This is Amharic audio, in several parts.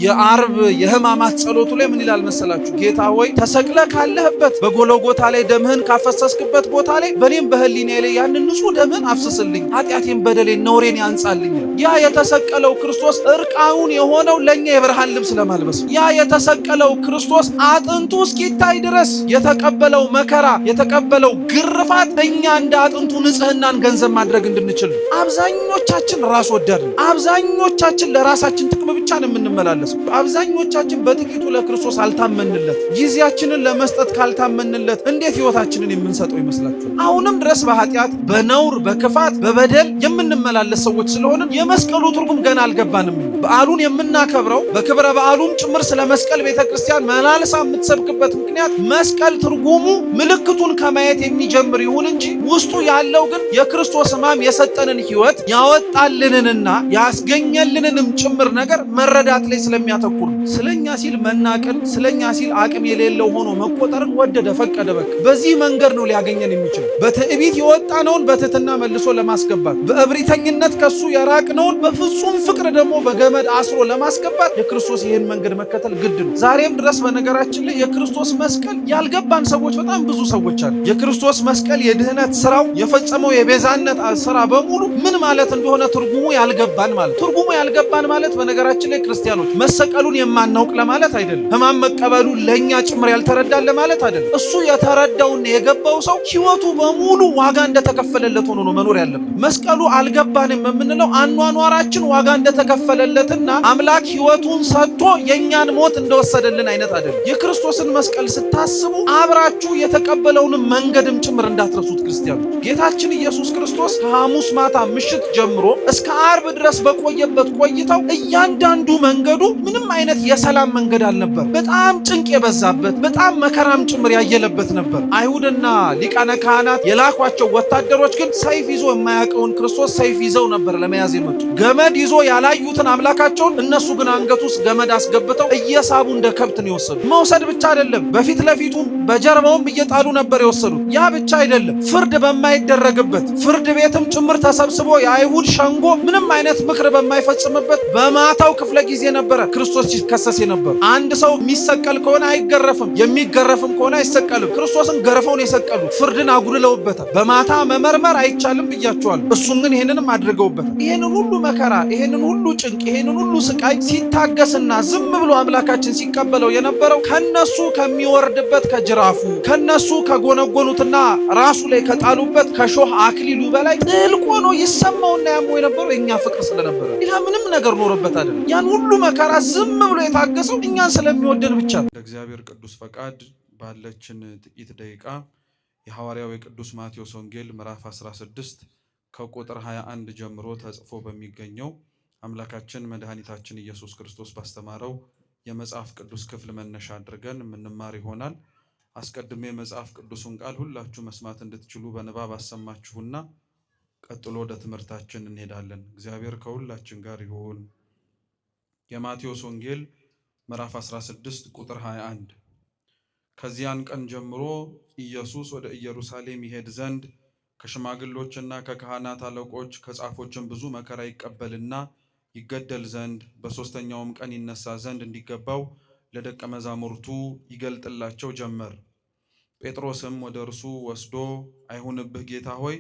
የአርብ የሕማማት ጸሎቱ ላይ ምን ይላል መሰላችሁ? ጌታ ሆይ ተሰቅለ ካለህበት በጎልጎታ ላይ ደምህን ካፈሰስክበት ቦታ ላይ በኔም በህሊናዬ ላይ ያንን ንጹህ ደምህን አፍስስልኝ፣ ኃጢአቴን በደሌን ነውሬን ያንጻልኝ። ያ የተሰቀለው ክርስቶስ እርቃኑን የሆነው ለኛ የብርሃን ልብስ ለማልበስ፣ ያ የተሰቀለው ክርስቶስ አጥንቱ እስኪታይ ድረስ የተቀበለው መከራ የተቀበለው ግርፋት እኛ እንደ አጥንቱ ንጽህናን ገንዘብ ማድረግ እንድንችል። አብዛኞቻችን ራስ ወዳድ፣ አብዛኞቻችን ለራሳችን ጥቅም ብቻ ነው የምንመላለሰው። አብዛኞቻችን በጥቂቱ ለክርስቶስ አልታመንለት። ጊዜያችንን ለመስጠት ካልታመንለት እንዴት ህይወታችንን የምንሰጠው ይመስላችኋል? አሁንም ድረስ በኃጢአት በነውር በክፋት በበደል የምንመላለስ ሰዎች ስለሆነ የመስቀሉ ትርጉም ገና አልገባንም። በዓሉን የምናከብረው በክብረ በዓሉም ጭምር ስለ መስቀል ቤተክርስቲያን መላልሳ የምትሰብክበት ምክንያት መስቀል ትርጉሙ ምልክቱን ከማየት የሚጀምር ይሁን እንጂ ውስጡ ያለው ግን የክርስቶስ ሕማም የሰጠንን ህይወት ያወጣልንንና ያስገኘልንንም ጭምር ነገር መረዳት ላይ ስለሚያተኩር ስለኛ ሲል መናቅን ስለኛ ሲል አቅም የሌለው ሆኖ መቆጠርን ወደደ ፈቀደ። በቃ በዚህ መንገድ ነው ሊያገኘን የሚችል። በትዕቢት የወጣነውን በትህትና መልሶ ለማስገባት፣ በእብሪተኝነት ከሱ የራቅነውን በፍጹም ፍቅር ደግሞ በገመድ አስሮ ለማስገባት የክርስቶስ ይህን መንገድ መከተል ግድ ነው። ዛሬም ድረስ በነገራችን ላይ የክርስቶስ መስቀል ያልገባን ሰዎች በጣም ብዙ ሰዎች አሉ። የክርስቶስ መስቀል የድህነት ስራው የፈጸመው የቤዛነት ስራ በሙሉ ምን ማለት እንደሆነ ትርጉሙ ያልገባን ማለት። ትርጉሙ ያልገባን ማለት በነገራችን ላይ ክርስቲያኖች መሰቀሉን የማናውቅ ለማለት አይደለም። ሕማም መቀበሉ ለኛ ጭምር ያልተረዳን ለማለት አይደለም። እሱ የተረዳውና የገባው ሰው ህይወቱ በሙሉ ዋጋ እንደተከፈለለት ሆኖ ነው መኖር ያለበት። መስቀሉ አልገባንም የምንለው አኗኗራችን ዋጋ እንደተከፈለለትና አምላክ ህይወቱን ሰጥቶ የኛን ሞት እንደወሰደልን አይነት አይደለም። የክርስቶስን መስቀል ስታስቡ አብራችሁ የተቀበለውን መንገድም ጭምር እንዳትረሱት ክርስቲያኖች። ጌታችን ኢየሱስ ክርስቶስ ከሐሙስ ማታ ምሽት ጀምሮ እስከ ዓርብ ድረስ በቆየበት ቆይታው እያንዳንዱ መንገዱ ምንም አይነት የሰላም መንገድ አልነበር። በጣም ጭንቅ የበዛበት በጣም መከራም ጭምር ያየለበት ነበር። አይሁድና ሊቃነ ካህናት የላኳቸው ወታደሮች ግን ሰይፍ ይዞ የማያውቀውን ክርስቶስ ሰይፍ ይዘው ነበር ለመያዝ የመጡ። ገመድ ይዞ ያላዩትን አምላካቸውን እነሱ ግን አንገቱ ውስጥ ገመድ አስገብተው እየሳቡ እንደ ከብት ነው የወሰዱ። መውሰድ ብቻ አይደለም፣ በፊት ለፊቱም በጀርባውም እየጣሉ ነበር የወሰዱት። ያ ብቻ አይደለም፣ ፍርድ በማይደረግበት ፍርድ ቤትም ጭምር ተሰብስቦ የአይሁድ ሸንጎ ምንም አይነት ምክር በማይፈጽምበት በማታው ክፍለ ጊዜ ነበረ ክርስቶስ ሲከሰስ የነበረ። አንድ ሰው የሚሰቀል ከሆነ አይገረፍም፣ የሚገረፍም ከሆነ አይሰቀልም። ክርስቶስን ገርፈው ነው የሰቀሉት። ፍርድን አጉድለውበታል። በማታ መመርመር አይቻልም ብያቸዋል። እሱም ግን ይህንንም አድርገውበታል። ይህንን ሁሉ መከራ፣ ይህንን ሁሉ ጭንቅ፣ ይህንን ሁሉ ስቃይ ሲታገስና ዝም ብሎ አምላካችን ሲቀበለው የነበረው ከነሱ ከሚወርድበት ከጅራፉ ከነሱ ከጎነጎኑትና ራሱ ላይ ከጣሉበት ከሾህ አክሊሉ በላይ ጥልቅ ሆኖ ይሰማውና ያመው የነበረው የኛ ፍቅር ስለነበረ ሌላ ምንም ነገር ኖሮበት አይደለም። ያን ሁሉ መከራ ዝም ብሎ የታገሰው እኛን ስለሚወደን ብቻ ነው። ለእግዚአብሔር ቅዱስ ፈቃድ ባለችን ጥቂት ደቂቃ የሐዋርያው የቅዱስ ማቴዎስ ወንጌል ምዕራፍ 16 ከቁጥር 21 ጀምሮ ተጽፎ በሚገኘው አምላካችን መድኃኒታችን ኢየሱስ ክርስቶስ ባስተማረው የመጽሐፍ ቅዱስ ክፍል መነሻ አድርገን የምንማር ይሆናል። አስቀድሜ የመጽሐፍ ቅዱሱን ቃል ሁላችሁ መስማት እንድትችሉ በንባብ አሰማችሁና ቀጥሎ ወደ ትምህርታችን እንሄዳለን። እግዚአብሔር ከሁላችን ጋር ይሁን። የማቴዎስ ወንጌል ምዕራፍ 16 ቁጥር 21 ከዚያን ቀን ጀምሮ ኢየሱስ ወደ ኢየሩሳሌም ይሄድ ዘንድ ከሽማግሎችና ከካህናት አለቆች ከጻፎችም ብዙ መከራ ይቀበልና ይገደል ዘንድ በሦስተኛውም ቀን ይነሳ ዘንድ እንዲገባው ለደቀ መዛሙርቱ ይገልጥላቸው ጀመር። ጴጥሮስም ወደ እርሱ ወስዶ አይሁንብህ ጌታ ሆይ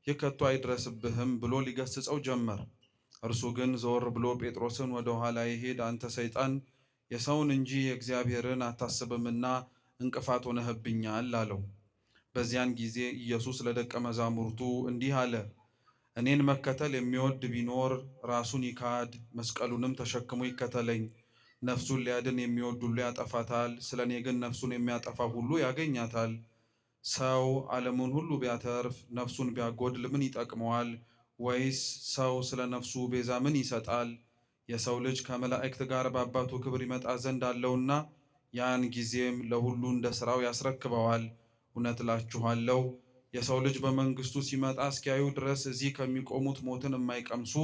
ይህ ከቶ አይድረስብህም ብሎ ሊገስጸው ጀመር። እርሱ ግን ዘወር ብሎ ጴጥሮስን ወደ ኋላ ይሄድ፣ አንተ ሰይጣን የሰውን እንጂ የእግዚአብሔርን አታስብምና እንቅፋት ሆነህብኛል አለው። በዚያን ጊዜ ኢየሱስ ለደቀ መዛሙርቱ እንዲህ አለ፣ እኔን መከተል የሚወድ ቢኖር ራሱን ይካድ፣ መስቀሉንም ተሸክሞ ይከተለኝ። ነፍሱን ሊያድን የሚወድ ሁሉ ያጠፋታል፣ ስለ እኔ ግን ነፍሱን የሚያጠፋ ሁሉ ያገኛታል። ሰው ዓለሙን ሁሉ ቢያተርፍ ነፍሱን ቢያጎድል ምን ይጠቅመዋል? ወይስ ሰው ስለ ነፍሱ ቤዛ ምን ይሰጣል? የሰው ልጅ ከመላእክት ጋር በአባቱ ክብር ይመጣ ዘንድ አለውና ያን ጊዜም ለሁሉ እንደ ሥራው ያስረክበዋል። እውነት እላችኋለሁ የሰው ልጅ በመንግስቱ ሲመጣ እስኪያዩ ድረስ እዚህ ከሚቆሙት ሞትን የማይቀምሱ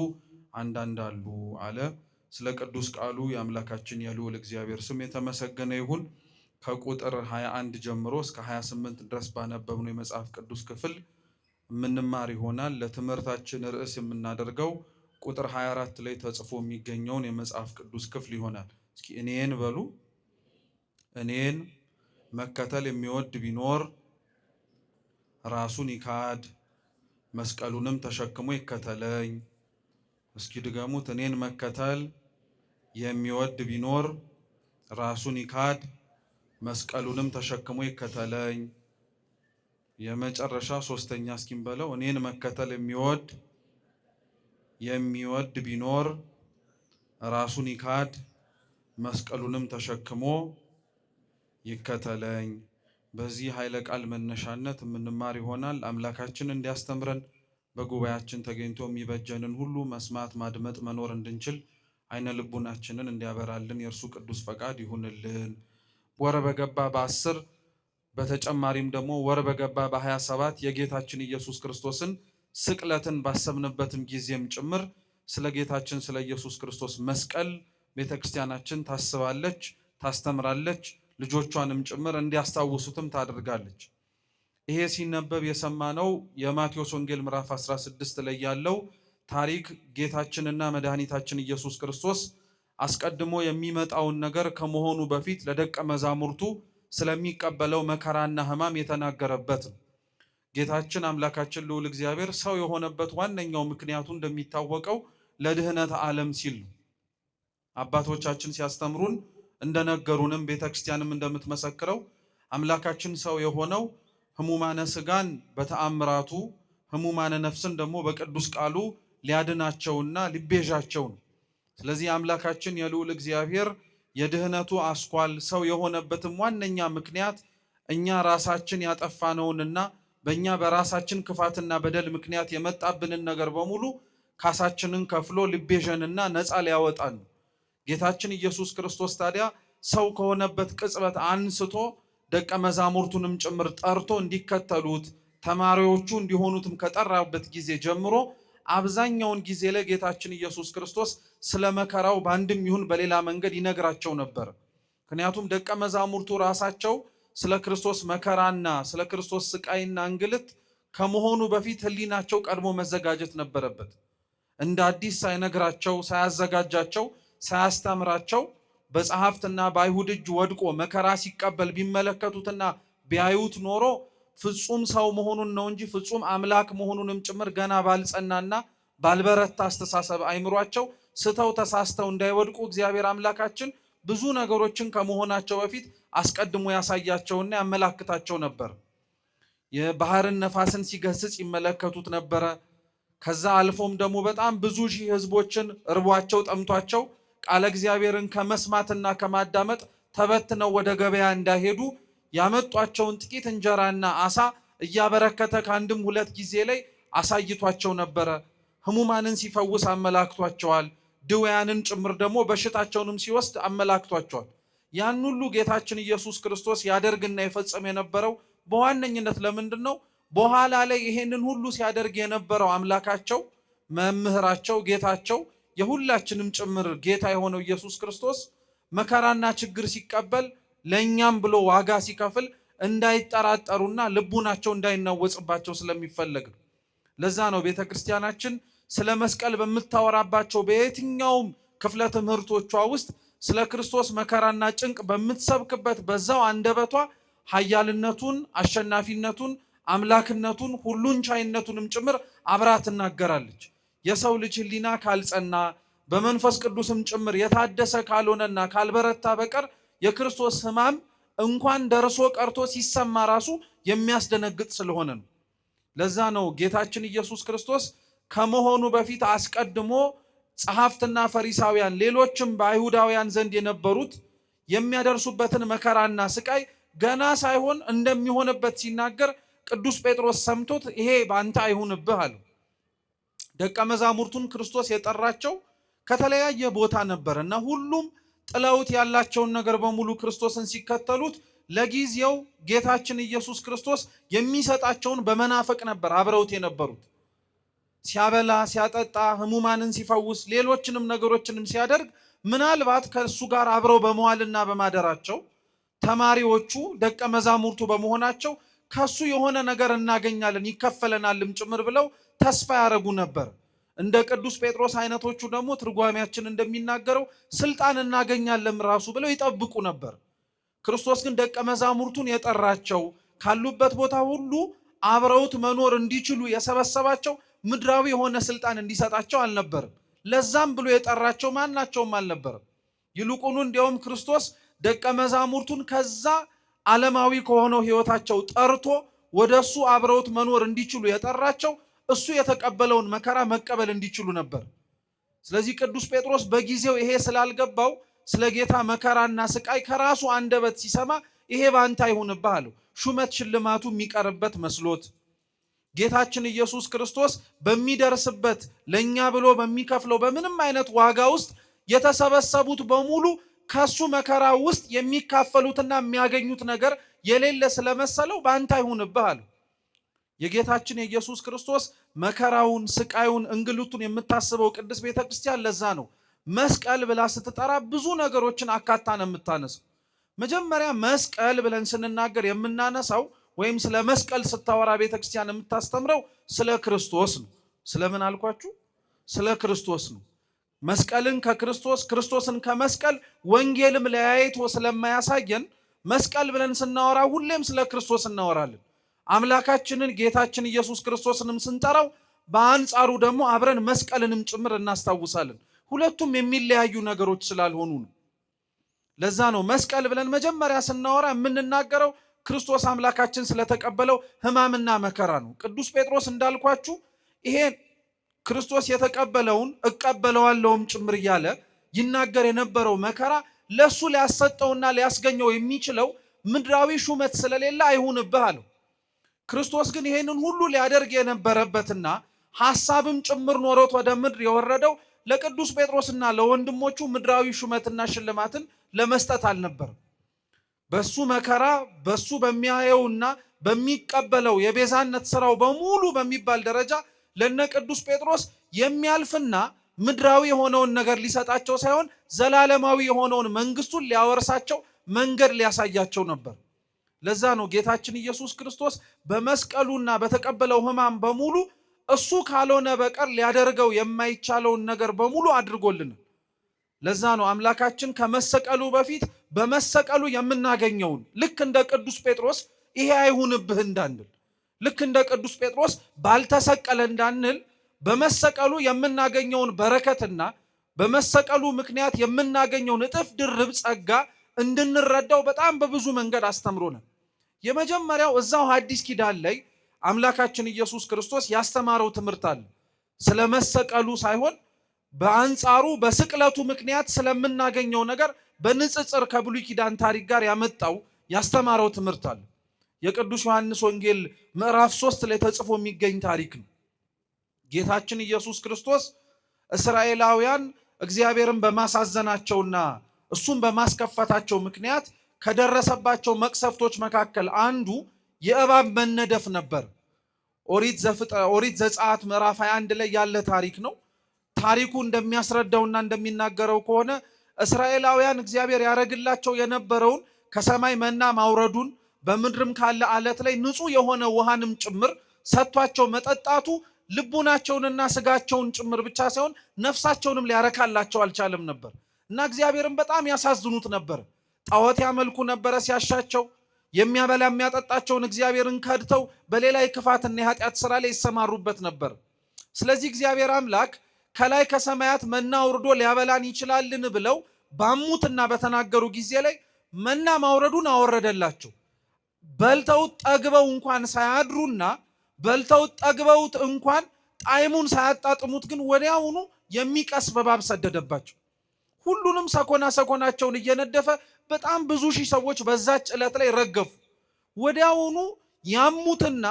አንዳንድ አሉ አለ። ስለ ቅዱስ ቃሉ የአምላካችን የልዑል እግዚአብሔር ስም የተመሰገነ ይሁን። ከቁጥር 21 ጀምሮ እስከ 28 ድረስ ባነበብነው የመጽሐፍ ቅዱስ ክፍል የምንማር ይሆናል። ለትምህርታችን ርዕስ የምናደርገው ቁጥር 24 ላይ ተጽፎ የሚገኘውን የመጽሐፍ ቅዱስ ክፍል ይሆናል። እስኪ እኔን በሉ። እኔን መከተል የሚወድ ቢኖር ራሱን ይካድ መስቀሉንም ተሸክሞ ይከተለኝ። እስኪ ድገሙት። እኔን መከተል የሚወድ ቢኖር ራሱን ይካድ መስቀሉንም ተሸክሞ ይከተለኝ። የመጨረሻ ሶስተኛ እስኪም በለው። እኔን መከተል የሚወድ ቢኖር ራሱን ይካድ መስቀሉንም ተሸክሞ ይከተለኝ። በዚህ ኃይለ ቃል መነሻነት የምንማር ይሆናል። አምላካችን እንዲያስተምረን በጉባኤያችን ተገኝቶ የሚበጀንን ሁሉ መስማት፣ ማድመጥ፣ መኖር እንድንችል አይነ ልቡናችንን እንዲያበራልን የእርሱ ቅዱስ ፈቃድ ይሁንልን። ወር በገባ በ10 በተጨማሪም ደግሞ ወር በገባ በ27 የጌታችን ኢየሱስ ክርስቶስን ስቅለትን ባሰብንበትም ጊዜም ጭምር ስለ ጌታችን ስለ ኢየሱስ ክርስቶስ መስቀል ቤተክርስቲያናችን ታስባለች፣ ታስተምራለች፣ ልጆቿንም ጭምር እንዲያስታውሱትም ታደርጋለች። ይሄ ሲነበብ የሰማነው የማቴዎስ ወንጌል ምዕራፍ 16 ላይ ያለው ታሪክ ጌታችንና መድኃኒታችን ኢየሱስ ክርስቶስ አስቀድሞ የሚመጣውን ነገር ከመሆኑ በፊት ለደቀ መዛሙርቱ ስለሚቀበለው መከራና ሕማም የተናገረበት ነው። ጌታችን አምላካችን ልዑል እግዚአብሔር ሰው የሆነበት ዋነኛው ምክንያቱ እንደሚታወቀው ለድህነት ዓለም ሲል ነው። አባቶቻችን ሲያስተምሩን እንደነገሩንም ቤተክርስቲያንም እንደምትመሰክረው አምላካችን ሰው የሆነው ሕሙማነ ሥጋን በተአምራቱ ሕሙማነ ነፍስን ደግሞ በቅዱስ ቃሉ ሊያድናቸውና ሊቤዣቸው ነው። ስለዚህ አምላካችን የልዑል እግዚአብሔር የድህነቱ አስኳል ሰው የሆነበትም ዋነኛ ምክንያት እኛ ራሳችን ያጠፋነውንና በእኛ በራሳችን ክፋትና በደል ምክንያት የመጣብንን ነገር በሙሉ ካሳችንን ከፍሎ ሊቤዠንና ነፃ ሊያወጣን ነው። ጌታችን ኢየሱስ ክርስቶስ ታዲያ ሰው ከሆነበት ቅጽበት አንስቶ ደቀ መዛሙርቱንም ጭምር ጠርቶ እንዲከተሉት ተማሪዎቹ እንዲሆኑትም ከጠራበት ጊዜ ጀምሮ አብዛኛውን ጊዜ ላይ ጌታችን ኢየሱስ ክርስቶስ ስለ መከራው በአንድም ይሁን በሌላ መንገድ ይነግራቸው ነበር። ምክንያቱም ደቀ መዛሙርቱ ራሳቸው ስለ ክርስቶስ መከራና ስለ ክርስቶስ ስቃይና እንግልት ከመሆኑ በፊት ሕሊናቸው ቀድሞ መዘጋጀት ነበረበት። እንደ አዲስ ሳይነግራቸው፣ ሳያዘጋጃቸው፣ ሳያስተምራቸው በጸሐፍትና በአይሁድ እጅ ወድቆ መከራ ሲቀበል ቢመለከቱትና ቢያዩት ኖሮ ፍጹም ሰው መሆኑን ነው እንጂ ፍጹም አምላክ መሆኑንም ጭምር ገና ባልጸናና ባልበረታ አስተሳሰብ አይምሯቸው ስተው ተሳስተው እንዳይወድቁ እግዚአብሔር አምላካችን ብዙ ነገሮችን ከመሆናቸው በፊት አስቀድሞ ያሳያቸውና ያመላክታቸው ነበር። የባህርን ነፋስን ሲገስጽ ይመለከቱት ነበረ። ከዛ አልፎም ደግሞ በጣም ብዙ ሺህ ሕዝቦችን እርቧቸው ጠምቷቸው ቃለ እግዚአብሔርን ከመስማትና ከማዳመጥ ተበትነው ወደ ገበያ እንዳይሄዱ ያመጧቸውን ጥቂት እንጀራና አሳ እያበረከተ ከአንድም ሁለት ጊዜ ላይ አሳይቷቸው ነበረ። ሕሙማንን ሲፈውስ አመላክቷቸዋል። ድውያንን ጭምር ደግሞ በሽታቸውንም ሲወስድ አመላክቷቸዋል። ያን ሁሉ ጌታችን ኢየሱስ ክርስቶስ ያደርግና ይፈጽም የነበረው በዋነኝነት ለምንድን ነው? በኋላ ላይ ይሄንን ሁሉ ሲያደርግ የነበረው አምላካቸው፣ መምህራቸው፣ ጌታቸው የሁላችንም ጭምር ጌታ የሆነው ኢየሱስ ክርስቶስ መከራና ችግር ሲቀበል ለእኛም ብሎ ዋጋ ሲከፍል እንዳይጠራጠሩና ልቡናቸው እንዳይናወጽባቸው ስለሚፈለግ ነው። ለዛ ነው ቤተ ክርስቲያናችን ስለ መስቀል በምታወራባቸው በየትኛውም ክፍለ ትምህርቶቿ ውስጥ ስለ ክርስቶስ መከራና ጭንቅ በምትሰብክበት በዛው አንደበቷ ኃያልነቱን፣ አሸናፊነቱን፣ አምላክነቱን፣ ሁሉን ቻይነቱንም ጭምር አብራ ትናገራለች። የሰው ልጅ ሕሊና ካልጸና በመንፈስ ቅዱስም ጭምር የታደሰ ካልሆነና ካልበረታ በቀር የክርስቶስ ሕማም እንኳን ደርሶ ቀርቶ ሲሰማ ራሱ የሚያስደነግጥ ስለሆነ ነው። ለዛ ነው ጌታችን ኢየሱስ ክርስቶስ ከመሆኑ በፊት አስቀድሞ ጸሐፍትና ፈሪሳውያን ሌሎችም በአይሁዳውያን ዘንድ የነበሩት የሚያደርሱበትን መከራና ስቃይ ገና ሳይሆን እንደሚሆንበት ሲናገር ቅዱስ ጴጥሮስ ሰምቶት ይሄ በአንተ አይሁንብህ አለው። ደቀ መዛሙርቱን ክርስቶስ የጠራቸው ከተለያየ ቦታ ነበር እና ሁሉም ጥለውት ያላቸውን ነገር በሙሉ ክርስቶስን ሲከተሉት ለጊዜው ጌታችን ኢየሱስ ክርስቶስ የሚሰጣቸውን በመናፈቅ ነበር አብረውት የነበሩት። ሲያበላ ሲያጠጣ፣ ሕሙማንን ሲፈውስ፣ ሌሎችንም ነገሮችንም ሲያደርግ ምናልባት ከእሱ ጋር አብረው በመዋልና በማደራቸው ተማሪዎቹ ደቀ መዛሙርቱ በመሆናቸው ከሱ የሆነ ነገር እናገኛለን ይከፈለናልም ጭምር ብለው ተስፋ ያደረጉ ነበር። እንደ ቅዱስ ጴጥሮስ አይነቶቹ ደግሞ ትርጓሜያችን እንደሚናገረው ስልጣን እናገኛለን ራሱ ብለው ይጠብቁ ነበር። ክርስቶስ ግን ደቀ መዛሙርቱን የጠራቸው ካሉበት ቦታ ሁሉ አብረውት መኖር እንዲችሉ የሰበሰባቸው ምድራዊ የሆነ ስልጣን እንዲሰጣቸው አልነበርም። ለዛም ብሎ የጠራቸው ማናቸውም አልነበርም። ይልቁኑ እንዲያውም ክርስቶስ ደቀ መዛሙርቱን ከዛ ዓለማዊ ከሆነው ሕይወታቸው ጠርቶ ወደሱ አብረውት መኖር እንዲችሉ የጠራቸው እሱ የተቀበለውን መከራ መቀበል እንዲችሉ ነበር። ስለዚህ ቅዱስ ጴጥሮስ በጊዜው ይሄ ስላልገባው ስለ ጌታ መከራና ስቃይ ከራሱ አንደበት ሲሰማ ይሄ ባንተ አይሁንብህ አለው። ሹመት ሽልማቱ የሚቀርበት መስሎት ጌታችን ኢየሱስ ክርስቶስ በሚደርስበት ለኛ ብሎ በሚከፍለው በምንም አይነት ዋጋ ውስጥ የተሰበሰቡት በሙሉ ከሱ መከራ ውስጥ የሚካፈሉትና የሚያገኙት ነገር የሌለ ስለመሰለው ባንተ አይሁንብህ አለው። የጌታችን የኢየሱስ ክርስቶስ መከራውን፣ ስቃዩን፣ እንግልቱን የምታስበው ቅድስት ቤተክርስቲያን ለዛ ነው መስቀል ብላ ስትጠራ ብዙ ነገሮችን አካታ ነው የምታነሳው። መጀመሪያ መስቀል ብለን ስንናገር የምናነሳው ወይም ስለ መስቀል ስታወራ ቤተክርስቲያን የምታስተምረው ስለ ክርስቶስ ነው። ስለምን አልኳችሁ? ስለ ክርስቶስ ነው። መስቀልን ከክርስቶስ ክርስቶስን ከመስቀል ወንጌልም ለያይቶ ስለማያሳየን መስቀል ብለን ስናወራ ሁሌም ስለ ክርስቶስ እናወራለን። አምላካችንን ጌታችን ኢየሱስ ክርስቶስንም ስንጠራው በአንጻሩ ደግሞ አብረን መስቀልንም ጭምር እናስታውሳለን። ሁለቱም የሚለያዩ ነገሮች ስላልሆኑ ነው። ለዛ ነው መስቀል ብለን መጀመሪያ ስናወራ የምንናገረው ክርስቶስ አምላካችን ስለተቀበለው ሕማምና መከራ ነው። ቅዱስ ጴጥሮስ እንዳልኳችሁ ይሄ ክርስቶስ የተቀበለውን እቀበለዋለሁም ጭምር እያለ ይናገር የነበረው መከራ ለሱ ሊያሰጠውና ሊያስገኘው የሚችለው ምድራዊ ሹመት ስለሌለ አይሁንብህ አለው። ክርስቶስ ግን ይሄንን ሁሉ ሊያደርግ የነበረበትና ሐሳብም ጭምር ኖሮት ወደ ምድር የወረደው ለቅዱስ ጴጥሮስና ለወንድሞቹ ምድራዊ ሹመትና ሽልማትን ለመስጠት አልነበረም። በሱ መከራ በሱ በሚያየውና በሚቀበለው የቤዛነት ስራው በሙሉ በሚባል ደረጃ ለነ ቅዱስ ጴጥሮስ የሚያልፍና ምድራዊ የሆነውን ነገር ሊሰጣቸው ሳይሆን ዘላለማዊ የሆነውን መንግስቱን ሊያወርሳቸው መንገድ ሊያሳያቸው ነበር። ለዛ ነው ጌታችን ኢየሱስ ክርስቶስ በመስቀሉና በተቀበለው ሕማም በሙሉ እሱ ካልሆነ በቀር ሊያደርገው የማይቻለውን ነገር በሙሉ አድርጎልናል። ለዛ ነው አምላካችን ከመሰቀሉ በፊት በመሰቀሉ የምናገኘውን ልክ እንደ ቅዱስ ጴጥሮስ ይሄ አይሁንብህ እንዳንል፣ ልክ እንደ ቅዱስ ጴጥሮስ ባልተሰቀለ እንዳንል በመሰቀሉ የምናገኘውን በረከትና በመሰቀሉ ምክንያት የምናገኘውን እጥፍ ድርብ ጸጋ እንድንረዳው በጣም በብዙ መንገድ አስተምሮናል። የመጀመሪያው እዛው ሐዲስ ኪዳን ላይ አምላካችን ኢየሱስ ክርስቶስ ያስተማረው ትምህርት አለ። ስለ መሰቀሉ ሳይሆን በአንጻሩ በስቅለቱ ምክንያት ስለምናገኘው ነገር በንጽጽር ከብሉይ ኪዳን ታሪክ ጋር ያመጣው ያስተማረው ትምህርት አለ። የቅዱስ ዮሐንስ ወንጌል ምዕራፍ 3 ላይ ተጽፎ የሚገኝ ታሪክ ነው። ጌታችን ኢየሱስ ክርስቶስ እስራኤላውያን እግዚአብሔርን በማሳዘናቸውና እሱን በማስከፋታቸው ምክንያት ከደረሰባቸው መቅሰፍቶች መካከል አንዱ የእባብ መነደፍ ነበር። ኦሪት ዘጸአት ምዕራፍ 21 ላይ ያለ ታሪክ ነው። ታሪኩ እንደሚያስረዳውና እንደሚናገረው ከሆነ እስራኤላውያን እግዚአብሔር ያደርግላቸው የነበረውን ከሰማይ መና ማውረዱን በምድርም ካለ አለት ላይ ንጹህ የሆነ ውሃንም ጭምር ሰጥቷቸው መጠጣቱ ልቡናቸውንና ስጋቸውን ጭምር ብቻ ሳይሆን ነፍሳቸውንም ሊያረካላቸው አልቻለም ነበር እና እግዚአብሔርን በጣም ያሳዝኑት ነበር። ጣዖት ያመልኩ ነበረ ሲያሻቸው። የሚያበላ የሚያጠጣቸውን እግዚአብሔርን ከድተው በሌላ የክፋትና የኃጢአት ስራ ላይ ይሰማሩበት ነበር። ስለዚህ እግዚአብሔር አምላክ ከላይ ከሰማያት መና ወርዶ ሊያበላን ይችላልን ብለው ባሙትና በተናገሩ ጊዜ ላይ መና ማውረዱን አወረደላቸው። በልተውት ጠግበው እንኳን ሳያድሩና በልተውት ጠግበውት እንኳን ጣዕሙን ሳያጣጥሙት ግን ወዲያውኑ የሚቀስፍ እባብ ሰደደባቸው። ሁሉንም ሰኮናቸውን እየነደፈ በጣም ብዙ ሺህ ሰዎች በዛች ዕለት ላይ ረገፉ። ወዲያውኑ ያሙትና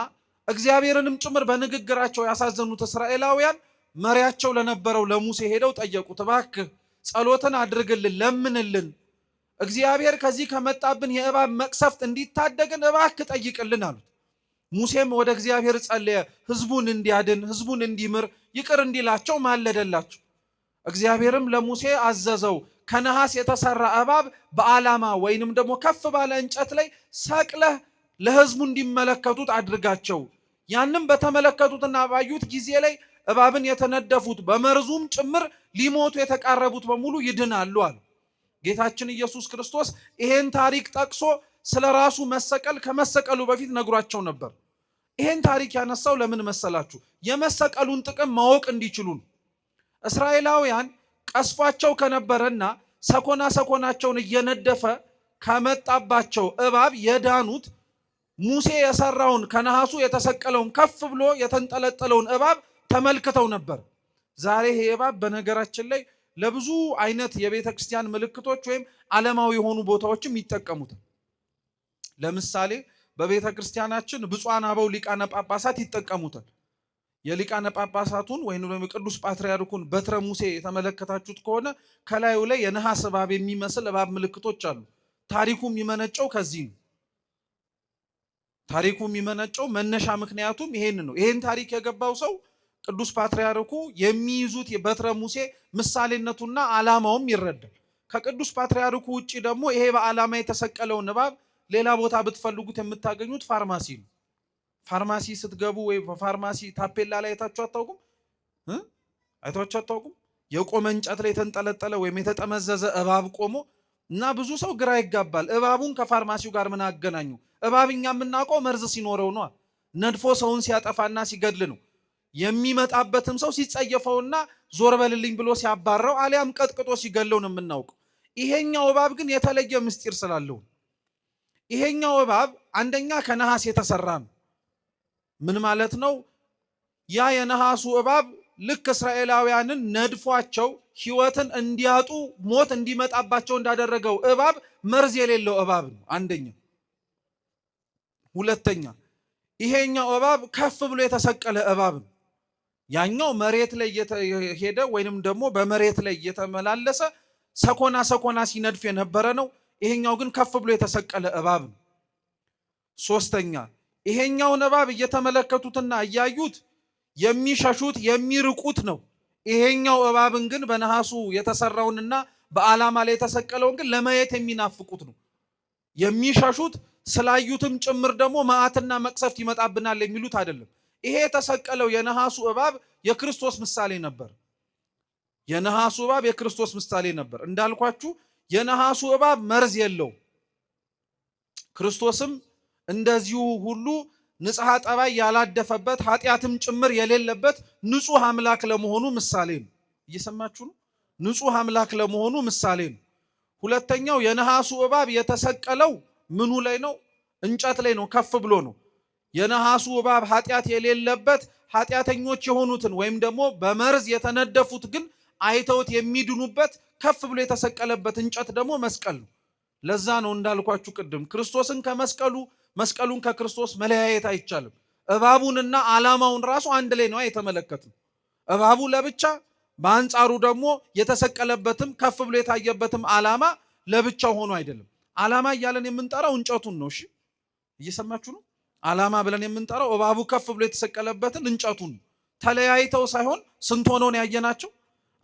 እግዚአብሔርንም ጭምር በንግግራቸው ያሳዘኑት እስራኤላውያን መሪያቸው ለነበረው ለሙሴ ሄደው ጠየቁት። እባክህ ጸሎትን አድርግልን፣ ለምንልን፣ እግዚአብሔር ከዚህ ከመጣብን የእባብ መቅሰፍት እንዲታደገን እባክህ ጠይቅልን አሉት። ሙሴም ወደ እግዚአብሔር ጸለየ። ህዝቡን እንዲያድን፣ ህዝቡን እንዲምር፣ ይቅር እንዲላቸው ማለደላቸው። እግዚአብሔርም ለሙሴ አዘዘው፣ ከነሐስ የተሰራ እባብ በዓላማ ወይንም ደግሞ ከፍ ባለ እንጨት ላይ ሰቅለህ ለህዝቡ እንዲመለከቱት አድርጋቸው። ያንም በተመለከቱትና ባዩት ጊዜ ላይ እባብን የተነደፉት በመርዙም ጭምር ሊሞቱ የተቃረቡት በሙሉ ይድናሉ አለ። ጌታችን ኢየሱስ ክርስቶስ ይሄን ታሪክ ጠቅሶ ስለ ራሱ መሰቀል ከመሰቀሉ በፊት ነግሯቸው ነበር። ይሄን ታሪክ ያነሳው ለምን መሰላችሁ? የመሰቀሉን ጥቅም ማወቅ እንዲችሉ ነው። እስራኤላውያን ቀስፏቸው ከነበረና ሰኮናቸውን እየነደፈ ከመጣባቸው እባብ የዳኑት ሙሴ የሰራውን ከነሐሱ የተሰቀለውን ከፍ ብሎ የተንጠለጠለውን እባብ ተመልክተው ነበር። ዛሬ ይሄ እባብ በነገራችን ላይ ለብዙ አይነት የቤተ ክርስቲያን ምልክቶች ወይም ዓለማዊ የሆኑ ቦታዎችም ይጠቀሙታል። ለምሳሌ በቤተ ክርስቲያናችን ብፁዓን አበው ሊቃነ ጳጳሳት ይጠቀሙታል። የሊቃነ ጳጳሳቱን ወይም ደግሞ ቅዱስ ፓትርያርኩን በትረ ሙሴ የተመለከታችሁት ከሆነ ከላዩ ላይ የነሐስ እባብ የሚመስል እባብ ምልክቶች አሉ። ታሪኩ የሚመነጨው ከዚህ ነው። ታሪኩ የሚመነጨው መነሻ ምክንያቱም ይሄን ነው። ይሄን ታሪክ የገባው ሰው ቅዱስ ፓትርያርኩ የሚይዙት የበትረ ሙሴ ምሳሌነቱና ዓላማውም ይረዳል። ከቅዱስ ፓትርያርኩ ውጪ ደግሞ ይሄ በዓላማ የተሰቀለውን እባብ ሌላ ቦታ ብትፈልጉት የምታገኙት ፋርማሲ ነው። ፋርማሲ ስትገቡ ወይ በፋርማሲ ታፔላ ላይ አይታችሁ አታውቁም? አይታችሁ አታውቁም? የቆመ እንጨት ላይ የተንጠለጠለ ወይም የተጠመዘዘ እባብ ቆሞ እና ብዙ ሰው ግራ ይጋባል። እባቡን ከፋርማሲው ጋር ምን አገናኙ? እባብኛ የምናውቀው መርዝ ሲኖረው ነው። ነድፎ ሰውን ሲያጠፋና ሲገድል ነው። የሚመጣበትም ሰው ሲጸየፈውና ዞር በልልኝ ብሎ ሲያባረው አሊያም ቀጥቅጦ ሲገለው ነው የምናውቀው። ይሄኛው እባብ ግን የተለየ ምስጢር ስላለው ይሄኛው እባብ አንደኛ ከነሐስ የተሰራ ነው። ምን ማለት ነው? ያ የነሐሱ እባብ ልክ እስራኤላውያንን ነድፏቸው ሕይወትን እንዲያጡ ሞት እንዲመጣባቸው እንዳደረገው እባብ መርዝ የሌለው እባብ ነው አንደኛ። ሁለተኛ ይሄኛው እባብ ከፍ ብሎ የተሰቀለ እባብ ነው። ያኛው መሬት ላይ እየሄደ ወይንም ደግሞ በመሬት ላይ እየተመላለሰ ሰኮና ሲነድፍ የነበረ ነው። ይሄኛው ግን ከፍ ብሎ የተሰቀለ እባብ ነው። ሶስተኛ ይሄኛውን እባብ እየተመለከቱትና እያዩት የሚሸሹት የሚርቁት ነው። ይሄኛው እባብን ግን በነሐሱ የተሰራውንና በዓላማ ላይ የተሰቀለውን ግን ለማየት የሚናፍቁት ነው። የሚሸሹት ስላዩትም ጭምር ደግሞ መዓትና መቅሰፍት ይመጣብናል የሚሉት አይደለም። ይሄ የተሰቀለው የነሐሱ እባብ የክርስቶስ ምሳሌ ነበር። የነሐሱ እባብ የክርስቶስ ምሳሌ ነበር። እንዳልኳችሁ የነሐሱ እባብ መርዝ የለው። ክርስቶስም እንደዚሁ ሁሉ ንጽሐ ጠባይ ያላደፈበት ኃጢአትም ጭምር የሌለበት ንጹሕ አምላክ ለመሆኑ ምሳሌ ነው። እየሰማችሁ ነው? ንጹሕ አምላክ ለመሆኑ ምሳሌ ነው። ሁለተኛው የነሐሱ እባብ የተሰቀለው ምኑ ላይ ነው? እንጨት ላይ ነው። ከፍ ብሎ ነው። የነሐሱ እባብ ኃጢአት የሌለበት ኃጢአተኞች የሆኑትን ወይም ደግሞ በመርዝ የተነደፉት ግን አይተውት የሚድኑበት ከፍ ብሎ የተሰቀለበት እንጨት ደግሞ መስቀል ነው። ለዛ ነው እንዳልኳችሁ ቅድም ክርስቶስን ከመስቀሉ መስቀሉን ከክርስቶስ መለያየት አይቻልም። እባቡንና ዓላማውን ራሱ አንድ ላይ ነው የተመለከትነው። እባቡ ለብቻ፣ በአንጻሩ ደግሞ የተሰቀለበትም ከፍ ብሎ የታየበትም ዓላማ ለብቻው ሆኖ አይደለም። ዓላማ እያለን የምንጠራው እንጨቱን ነው። እሺ እየሰማችሁ ነው? ዓላማ ብለን የምንጠራው እባቡ ከፍ ብሎ የተሰቀለበትን እንጨቱን ተለያይተው ሳይሆን ስንት ሆነው ነው ያየናቸው?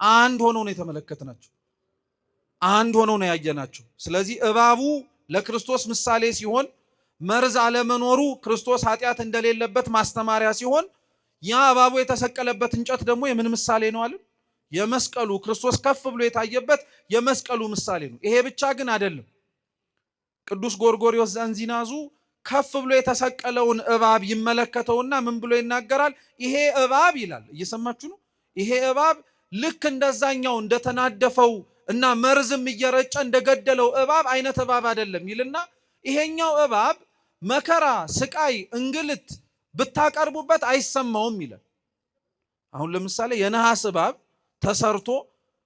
አንድ ሆነው ነው የተመለከትናቸው። አንድ ሆነው ነው ያየናቸው። ስለዚህ እባቡ ለክርስቶስ ምሳሌ ሲሆን መርዝ አለመኖሩ ክርስቶስ ኃጢአት እንደሌለበት ማስተማሪያ ሲሆን ያ እባቡ የተሰቀለበት እንጨት ደግሞ የምን ምሳሌ ነው አለ? የመስቀሉ ክርስቶስ ከፍ ብሎ የታየበት የመስቀሉ ምሳሌ ነው። ይሄ ብቻ ግን አይደለም። ቅዱስ ጎርጎርዮስ ዘእንዚናዙ ከፍ ብሎ የተሰቀለውን እባብ ይመለከተውና ምን ብሎ ይናገራል? ይሄ እባብ ይላል። እየሰማችሁ ነው? ይሄ እባብ ልክ እንደዛኛው እንደተናደፈው እና መርዝም እየረጨ እንደገደለው እባብ አይነት እባብ አይደለም ይልና ይሄኛው እባብ መከራ፣ ስቃይ፣ እንግልት ብታቀርቡበት አይሰማውም ይላል። አሁን ለምሳሌ የነሐስ እባብ ተሰርቶ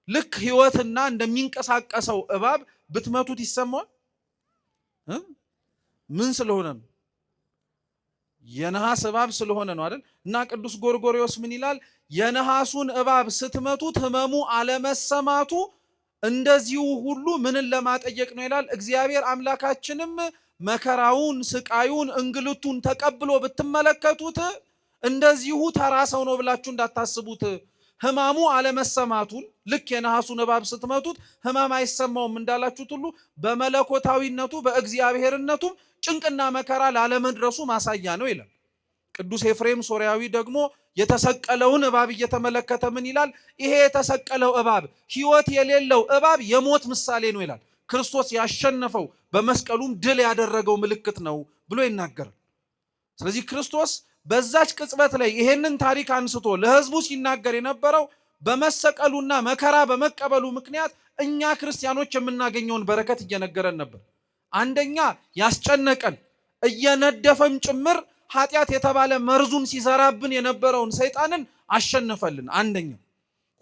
ልክ ሕይወትና እንደሚንቀሳቀሰው እባብ ብትመቱት ይሰማዋል? ምን ስለሆነ ነው? የነሐስ እባብ ስለሆነ ነው አይደል? እና ቅዱስ ጎርጎርዮስ ምን ይላል? የነሐሱን እባብ ስትመቱት ህመሙ አለመሰማቱ እንደዚሁ ሁሉ ምንን ለማጠየቅ ነው ይላል። እግዚአብሔር አምላካችንም መከራውን፣ ስቃዩን፣ እንግልቱን ተቀብሎ ብትመለከቱት እንደዚሁ ተራ ሰው ነው ብላችሁ እንዳታስቡት። ህማሙ አለመሰማቱን ልክ የነሐሱን እባብ ስትመቱት ህማም አይሰማውም እንዳላችሁት ሁሉ በመለኮታዊነቱ በእግዚአብሔርነቱም ጭንቅና መከራ ላለመድረሱ ማሳያ ነው ይላል። ቅዱስ ኤፍሬም ሶርያዊ ደግሞ የተሰቀለውን እባብ እየተመለከተ ምን ይላል? ይሄ የተሰቀለው እባብ ሕይወት የሌለው እባብ የሞት ምሳሌ ነው ይላል። ክርስቶስ ያሸነፈው በመስቀሉም ድል ያደረገው ምልክት ነው ብሎ ይናገራል። ስለዚህ ክርስቶስ በዛች ቅጽበት ላይ ይሄንን ታሪክ አንስቶ ለሕዝቡ ሲናገር የነበረው በመሰቀሉና መከራ በመቀበሉ ምክንያት እኛ ክርስቲያኖች የምናገኘውን በረከት እየነገረን ነበር። አንደኛ ያስጨነቀን እየነደፈም ጭምር ኃጢአት የተባለ መርዙን ሲዘራብን የነበረውን ሰይጣንን አሸነፈልን። አንደኛ።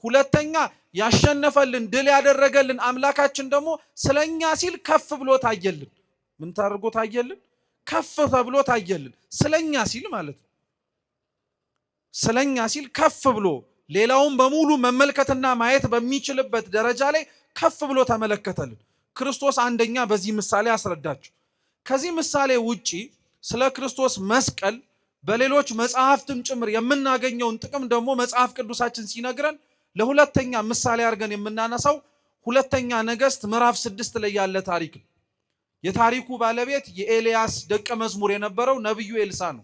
ሁለተኛ ያሸነፈልን ድል ያደረገልን አምላካችን ደግሞ ስለኛ ሲል ከፍ ብሎ ታየልን። ምን ታርጎ ታየልን? ከፍ ተብሎ ታየልን። ስለኛ ሲል ማለት ነው። ስለኛ ሲል ከፍ ብሎ ሌላውን በሙሉ መመልከትና ማየት በሚችልበት ደረጃ ላይ ከፍ ብሎ ተመለከተልን። ክርስቶስ አንደኛ በዚህ ምሳሌ አስረዳቸው። ከዚህ ምሳሌ ውጪ ስለ ክርስቶስ መስቀል በሌሎች መጽሐፍትም ጭምር የምናገኘውን ጥቅም ደግሞ መጽሐፍ ቅዱሳችን ሲነግረን ለሁለተኛ ምሳሌ አድርገን የምናነሳው ሁለተኛ ነገሥት ምዕራፍ 6 ላይ ያለ ታሪክ ነው። የታሪኩ ባለቤት የኤልያስ ደቀ መዝሙር የነበረው ነቢዩ ኤልሳ ነው።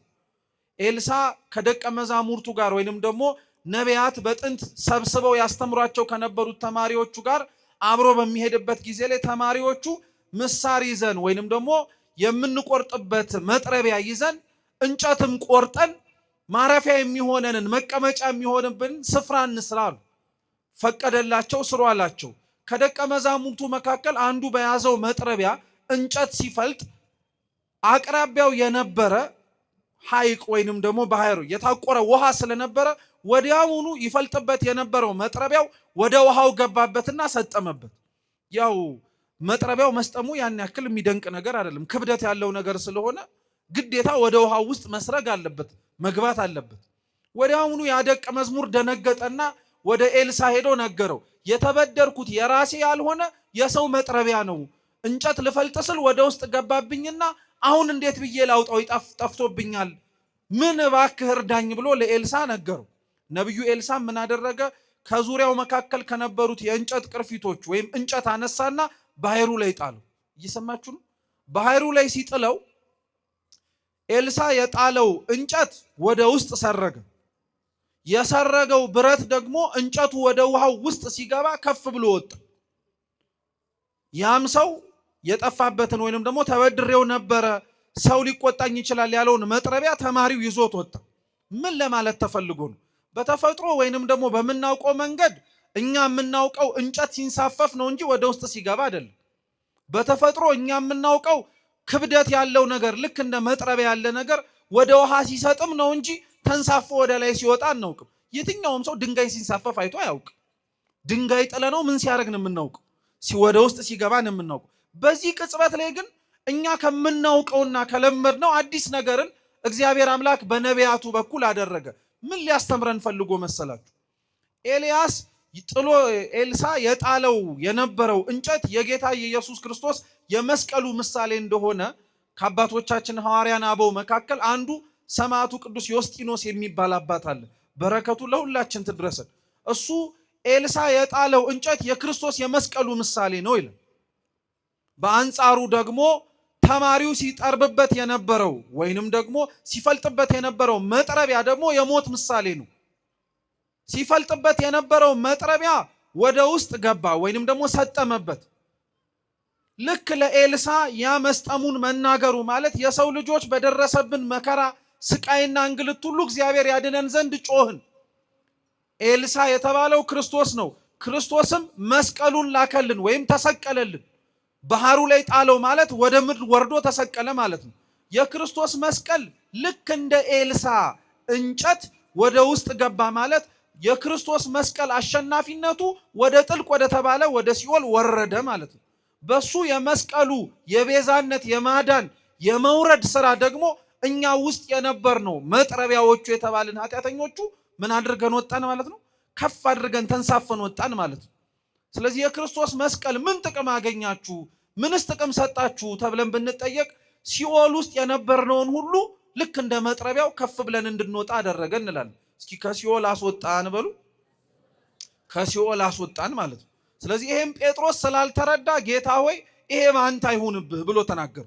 ኤልሳ ከደቀ መዛሙርቱ ጋር ወይንም ደግሞ ነቢያት በጥንት ሰብስበው ያስተምሯቸው ከነበሩት ተማሪዎቹ ጋር አብሮ በሚሄድበት ጊዜ ላይ ተማሪዎቹ ምሳር ይዘን ወይንም ደግሞ የምንቆርጥበት መጥረቢያ ይዘን እንጨትም ቆርጠን ማረፊያ የሚሆነንን መቀመጫ የሚሆንብን ስፍራ እንስራ አሉ። ፈቀደላቸው፣ ስሩ አላቸው። ከደቀ መዛሙርቱ መካከል አንዱ በያዘው መጥረቢያ እንጨት ሲፈልጥ አቅራቢያው የነበረ ሐይቅ ወይንም ደግሞ ባህሩ የታቆረ ውሃ ስለነበረ ወዲያውኑ ይፈልጥበት የነበረው መጥረቢያው ወደ ውሃው ገባበትና ሰጠመበት። ያው መጥረቢያው መስጠሙ ያን ያክል የሚደንቅ ነገር አይደለም። ክብደት ያለው ነገር ስለሆነ ግዴታ ወደ ውሃው ውስጥ መስረግ አለበት፣ መግባት አለበት። ወዲያውኑ ያደቀ መዝሙር ደነገጠና ወደ ኤልሳ ሄዶ ነገረው። የተበደርኩት የራሴ ያልሆነ የሰው መጥረቢያ ነው። እንጨት ልፈልጥ ስል ወደ ውስጥ ገባብኝና አሁን እንዴት ብዬ ላውጣው? ጠፍቶብኛል። ምን እባክህ እርዳኝ ብሎ ለኤልሳ ነገረው። ነቢዩ ኤልሳ ምን አደረገ? ከዙሪያው መካከል ከነበሩት የእንጨት ቅርፊቶች ወይም እንጨት አነሳና ባህሩ ላይ ጣለው። እየሰማችሁ ነው? ባህሩ ላይ ሲጥለው ኤልሳ የጣለው እንጨት ወደ ውስጥ ሰረገ። የሰረገው ብረት ደግሞ እንጨቱ ወደ ውሃው ውስጥ ሲገባ ከፍ ብሎ ወጣ። ያም ሰው የጠፋበትን ወይንም ደግሞ ተበድሬው ነበረ ሰው ሊቆጣኝ ይችላል ያለውን መጥረቢያ ተማሪው ይዞት ወጣ። ምን ለማለት ተፈልጎ ነው? በተፈጥሮ ወይንም ደግሞ በምናውቀው መንገድ እኛ የምናውቀው እንጨት ሲንሳፈፍ ነው እንጂ ወደ ውስጥ ሲገባ አይደለም። በተፈጥሮ እኛ የምናውቀው ክብደት ያለው ነገር ልክ እንደ መጥረቢያ ያለ ነገር ወደ ውሃ ሲሰጥም ነው እንጂ ተንሳፎ ወደ ላይ ሲወጣ አናውቅም። የትኛውም ሰው ድንጋይ ሲንሳፈፍ አይቶ አያውቅም። ድንጋይ ጥለ ነው ምን ሲያደርግ ነው የምናውቀው? ወደ ውስጥ ሲገባ ነው የምናውቀው። በዚህ ቅጽበት ላይ ግን እኛ ከምናውቀውና ከለመድነው አዲስ ነገርን እግዚአብሔር አምላክ በነቢያቱ በኩል አደረገ። ምን ሊያስተምረን ፈልጎ መሰላችሁ? ኤልሳ የጣለው የነበረው እንጨት የጌታ የኢየሱስ ክርስቶስ የመስቀሉ ምሳሌ እንደሆነ ከአባቶቻችን ሐዋርያን አበው መካከል አንዱ ሰማዕቱ ቅዱስ ዮስጢኖስ የሚባል አባት አለ። በረከቱ ለሁላችን ትድረሰን። እሱ ኤልሳ የጣለው እንጨት የክርስቶስ የመስቀሉ ምሳሌ ነው ይላል። በአንጻሩ ደግሞ ተማሪው ሲጠርብበት የነበረው ወይንም ደግሞ ሲፈልጥበት የነበረው መጥረቢያ ደግሞ የሞት ምሳሌ ነው። ሲፈልጥበት የነበረው መጥረቢያ ወደ ውስጥ ገባ ወይንም ደግሞ ሰጠመበት። ልክ ለኤልሳ ያ መስጠሙን መናገሩ ማለት የሰው ልጆች በደረሰብን መከራ ስቃይና እንግልት ሁሉ እግዚአብሔር ያድነን ዘንድ ጮህን። ኤልሳ የተባለው ክርስቶስ ነው። ክርስቶስም መስቀሉን ላከልን ወይም ተሰቀለልን። ባህሩ ላይ ጣለው ማለት ወደ ምድር ወርዶ ተሰቀለ ማለት ነው። የክርስቶስ መስቀል ልክ እንደ ኤልሳ እንጨት ወደ ውስጥ ገባ ማለት የክርስቶስ መስቀል አሸናፊነቱ ወደ ጥልቅ ወደ ተባለ ወደ ሲኦል ወረደ ማለት ነው። በሱ የመስቀሉ የቤዛነት የማዳን የመውረድ ስራ ደግሞ እኛ ውስጥ የነበርነው መጥረቢያዎቹ የተባልን ኃጢአተኞቹ ምን አድርገን ወጣን ማለት ነው? ከፍ አድርገን ተንሳፈን ወጣን ማለት ነው። ስለዚህ የክርስቶስ መስቀል ምን ጥቅም አገኛችሁ? ምንስ ጥቅም ሰጣችሁ ተብለን ብንጠየቅ ሲኦል ውስጥ የነበርነውን ሁሉ ልክ እንደ መጥረቢያው ከፍ ብለን እንድንወጣ አደረገ እንላለን። እስኪ ከሲኦል አስወጣን በሉ። ከሲኦል አስወጣን ማለት ነው። ስለዚህ ይሄም ጴጥሮስ ስላልተረዳ ጌታ ሆይ ይሄ ማንተ አይሁንብህ ብሎ ተናገሩ።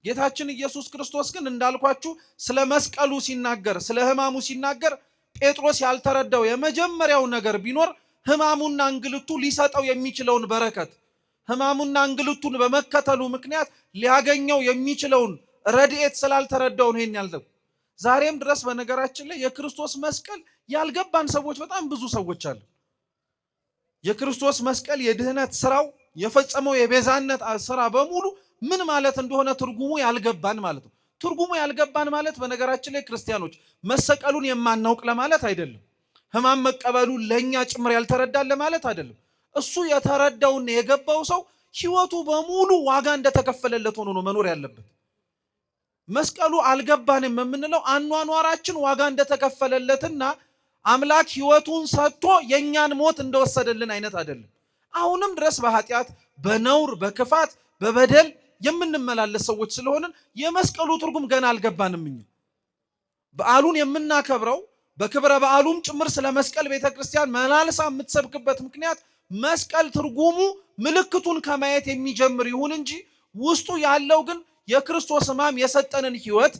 ጌታችን ኢየሱስ ክርስቶስ ግን እንዳልኳችሁ ስለ መስቀሉ ሲናገር፣ ስለ ሕማሙ ሲናገር ጴጥሮስ ያልተረዳው የመጀመሪያው ነገር ቢኖር ሕማሙና እንግልቱ ሊሰጠው የሚችለውን በረከት፣ ሕማሙና እንግልቱን በመከተሉ ምክንያት ሊያገኘው የሚችለውን ረድኤት ስላልተረዳው ነው ይሄን ያልተው። ዛሬም ድረስ በነገራችን ላይ የክርስቶስ መስቀል ያልገባን ሰዎች በጣም ብዙ ሰዎች አሉ። የክርስቶስ መስቀል የድህነት ስራው የፈጸመው የቤዛነት ስራ በሙሉ ምን ማለት እንደሆነ ትርጉሙ ያልገባን ማለት ነው። ትርጉሙ ያልገባን ማለት በነገራችን ላይ ክርስቲያኖች መሰቀሉን የማናውቅ ለማለት አይደለም። ሕማም መቀበሉን ለኛ ጭምር ያልተረዳን ለማለት አይደለም። እሱ የተረዳውና የገባው ሰው ህይወቱ በሙሉ ዋጋ እንደተከፈለለት ሆኖ ነው መኖር ያለበት። መስቀሉ አልገባንም የምንለው አኗኗራችን ዋጋ እንደተከፈለለትና አምላክ ህይወቱን ሰጥቶ የኛን ሞት እንደወሰደልን አይነት አይደለም። አሁንም ድረስ በኃጢአት በነውር በክፋት በበደል የምንመላለስ ሰዎች ስለሆንን የመስቀሉ ትርጉም ገና አልገባንም። እኛ በዓሉን የምናከብረው በክብረ በዓሉም ጭምር ስለ መስቀል ቤተክርስቲያን መላልሳ የምትሰብክበት ምክንያት መስቀል ትርጉሙ ምልክቱን ከማየት የሚጀምር ይሁን እንጂ ውስጡ ያለው ግን የክርስቶስ ሕማም የሰጠንን ህይወት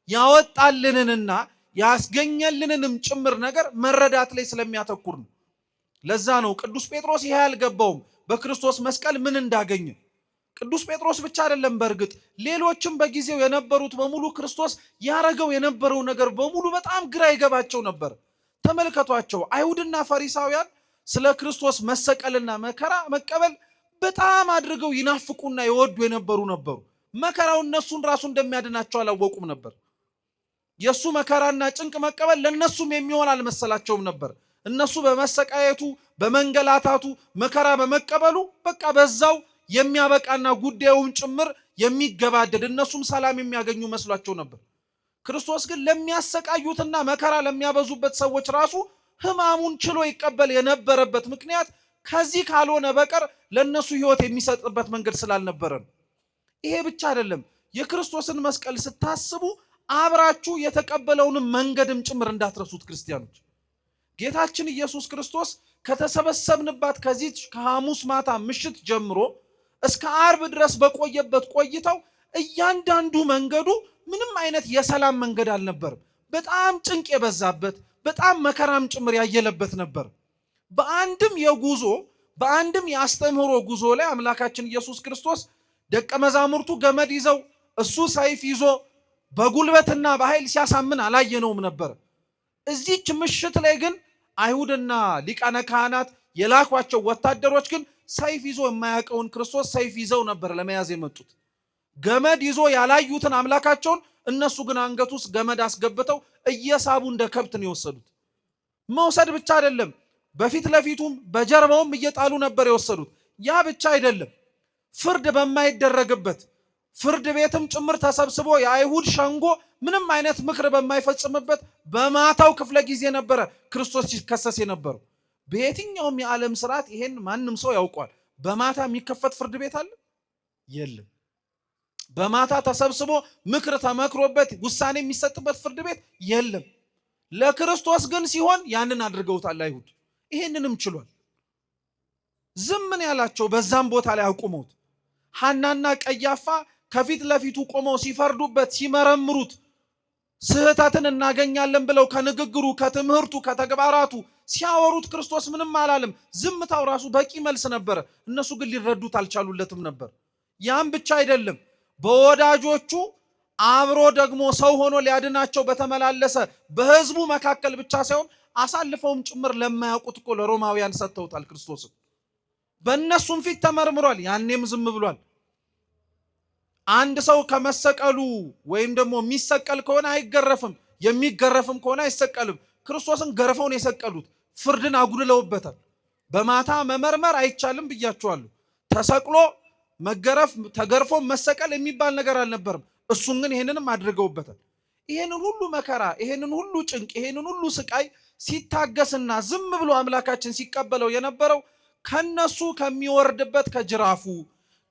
ያወጣልንንና ያስገኘልንንም ጭምር ነገር መረዳት ላይ ስለሚያተኩር ነው። ለዛ ነው ቅዱስ ጴጥሮስ ይሄ ያልገባውም በክርስቶስ መስቀል ምን እንዳገኘ። ቅዱስ ጴጥሮስ ብቻ አይደለም፣ በእርግጥ ሌሎችም በጊዜው የነበሩት በሙሉ ክርስቶስ ያረገው የነበረው ነገር በሙሉ በጣም ግራ ይገባቸው ነበር። ተመልከቷቸው፣ አይሁድና ፈሪሳውያን ስለ ክርስቶስ መሰቀልና መከራ መቀበል በጣም አድርገው ይናፍቁና ይወዱ የነበሩ ነበሩ። መከራው እነሱን ራሱ እንደሚያድናቸው አላወቁም ነበር። የሱ መከራና ጭንቅ መቀበል ለነሱም የሚሆን አልመሰላቸውም ነበር። እነሱ በመሰቃየቱ በመንገላታቱ መከራ በመቀበሉ በቃ በዛው የሚያበቃና ጉዳዩን ጭምር የሚገባደድ እነሱም ሰላም የሚያገኙ መስሏቸው ነበር። ክርስቶስ ግን ለሚያሰቃዩትና መከራ ለሚያበዙበት ሰዎች ራሱ ሕማሙን ችሎ ይቀበል የነበረበት ምክንያት ከዚህ ካልሆነ በቀር ለነሱ ህይወት የሚሰጥበት መንገድ ስላልነበረ ነው። ይሄ ብቻ አይደለም፣ የክርስቶስን መስቀል ስታስቡ አብራችሁ የተቀበለውን መንገድም ጭምር እንዳትረሱት ክርስቲያኖች። ጌታችን ኢየሱስ ክርስቶስ ከተሰበሰብንባት ከዚህ ከሐሙስ ማታ ምሽት ጀምሮ እስከ ዓርብ ድረስ በቆየበት ቆይታው እያንዳንዱ መንገዱ ምንም አይነት የሰላም መንገድ አልነበርም። በጣም ጭንቅ የበዛበት በጣም መከራም ጭምር ያየለበት ነበር። በአንድም የጉዞ በአንድም የአስተምህሮ ጉዞ ላይ አምላካችን ኢየሱስ ክርስቶስ ደቀ መዛሙርቱ ገመድ ይዘው እሱ ሰይፍ ይዞ በጉልበትና በኃይል ሲያሳምን አላየነውም ነበር። እዚች ምሽት ላይ ግን አይሁድና ሊቃነ ካህናት የላኳቸው ወታደሮች ግን ሰይፍ ይዞ የማያውቀውን ክርስቶስ ሰይፍ ይዘው ነበር ለመያዝ የመጡት። ገመድ ይዞ ያላዩትን አምላካቸውን እነሱ ግን አንገቱ ውስጥ ገመድ አስገብተው እየሳቡ እንደ ከብት ነው የወሰዱት። መውሰድ ብቻ አይደለም፣ በፊት ለፊቱም በጀርባውም እየጣሉ ነበር የወሰዱት። ያ ብቻ አይደለም፣ ፍርድ በማይደረግበት ፍርድ ቤትም ጭምር ተሰብስቦ የአይሁድ ሸንጎ ምንም አይነት ምክር በማይፈጽምበት በማታው ክፍለ ጊዜ ነበረ ክርስቶስ ሲከሰስ የነበረው። በየትኛውም የዓለም ስርዓት ይሄን ማንም ሰው ያውቋል። በማታ የሚከፈት ፍርድ ቤት አለ? የለም። በማታ ተሰብስቦ ምክር ተመክሮበት ውሳኔ የሚሰጥበት ፍርድ ቤት የለም። ለክርስቶስ ግን ሲሆን ያንን አድርገውታል አይሁድ። ይሄንንም ችሏል። ዝምን ያላቸው በዛም ቦታ ላይ አቁመውት ሐናና ቀያፋ ከፊት ለፊቱ ቆመው ሲፈርዱበት ሲመረምሩት ስህተትን እናገኛለን ብለው ከንግግሩ ከትምህርቱ ከተግባራቱ ሲያወሩት ክርስቶስ ምንም አላለም። ዝምታው ራሱ በቂ መልስ ነበረ። እነሱ ግን ሊረዱት አልቻሉለትም ነበር። ያም ብቻ አይደለም፣ በወዳጆቹ አብሮ ደግሞ ሰው ሆኖ ሊያድናቸው በተመላለሰ በሕዝቡ መካከል ብቻ ሳይሆን አሳልፈውም ጭምር ለማያውቁት እኮ ለሮማውያን ሰጥተውታል። ክርስቶስን በእነሱም ፊት ተመርምሯል። ያኔም ዝም ብሏል። አንድ ሰው ከመሰቀሉ ወይም ደግሞ የሚሰቀል ከሆነ አይገረፍም፣ የሚገረፍም ከሆነ አይሰቀልም። ክርስቶስን ገርፈውን የሰቀሉት ፍርድን አጉድለውበታል። በማታ መመርመር አይቻልም ብያችኋለሁ። ተሰቅሎ መገረፍ ተገርፎ መሰቀል የሚባል ነገር አልነበርም። እሱን ግን ይሄንንም አድርገውበታል። ይሄንን ሁሉ መከራ፣ ይሄንን ሁሉ ጭንቅ፣ ይሄንን ሁሉ ስቃይ ሲታገስና ዝም ብሎ አምላካችን ሲቀበለው የነበረው ከነሱ ከሚወርድበት ከጅራፉ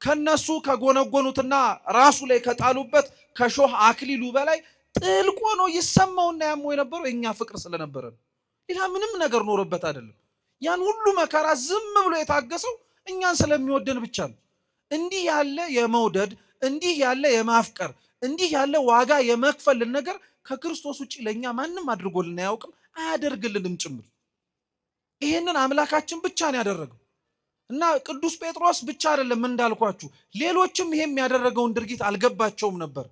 ከነሱ ከጎነጎኑትና ራሱ ላይ ከጣሉበት ከሾህ አክሊሉ በላይ ጥልቅ ሆኖ ይሰማውና ያመው የነበረው የኛ ፍቅር ስለነበረ ነው። ሌላ ምንም ነገር ኖርበት አይደለም። ያን ሁሉ መከራ ዝም ብሎ የታገሰው እኛን ስለሚወደን ብቻ ነው። እንዲህ ያለ የመውደድ እንዲህ ያለ የማፍቀር እንዲህ ያለ ዋጋ የመክፈል ነገር ከክርስቶስ ውጪ ለኛ ማንም አድርጎልን አያውቅም፣ አያደርግልንም ጭምር። ይሄንን አምላካችን ብቻ ነው ያደረገው እና ቅዱስ ጴጥሮስ ብቻ አይደለም እንዳልኳችሁ፣ ሌሎችም ይሄም ያደረገውን ድርጊት አልገባቸውም ነበር።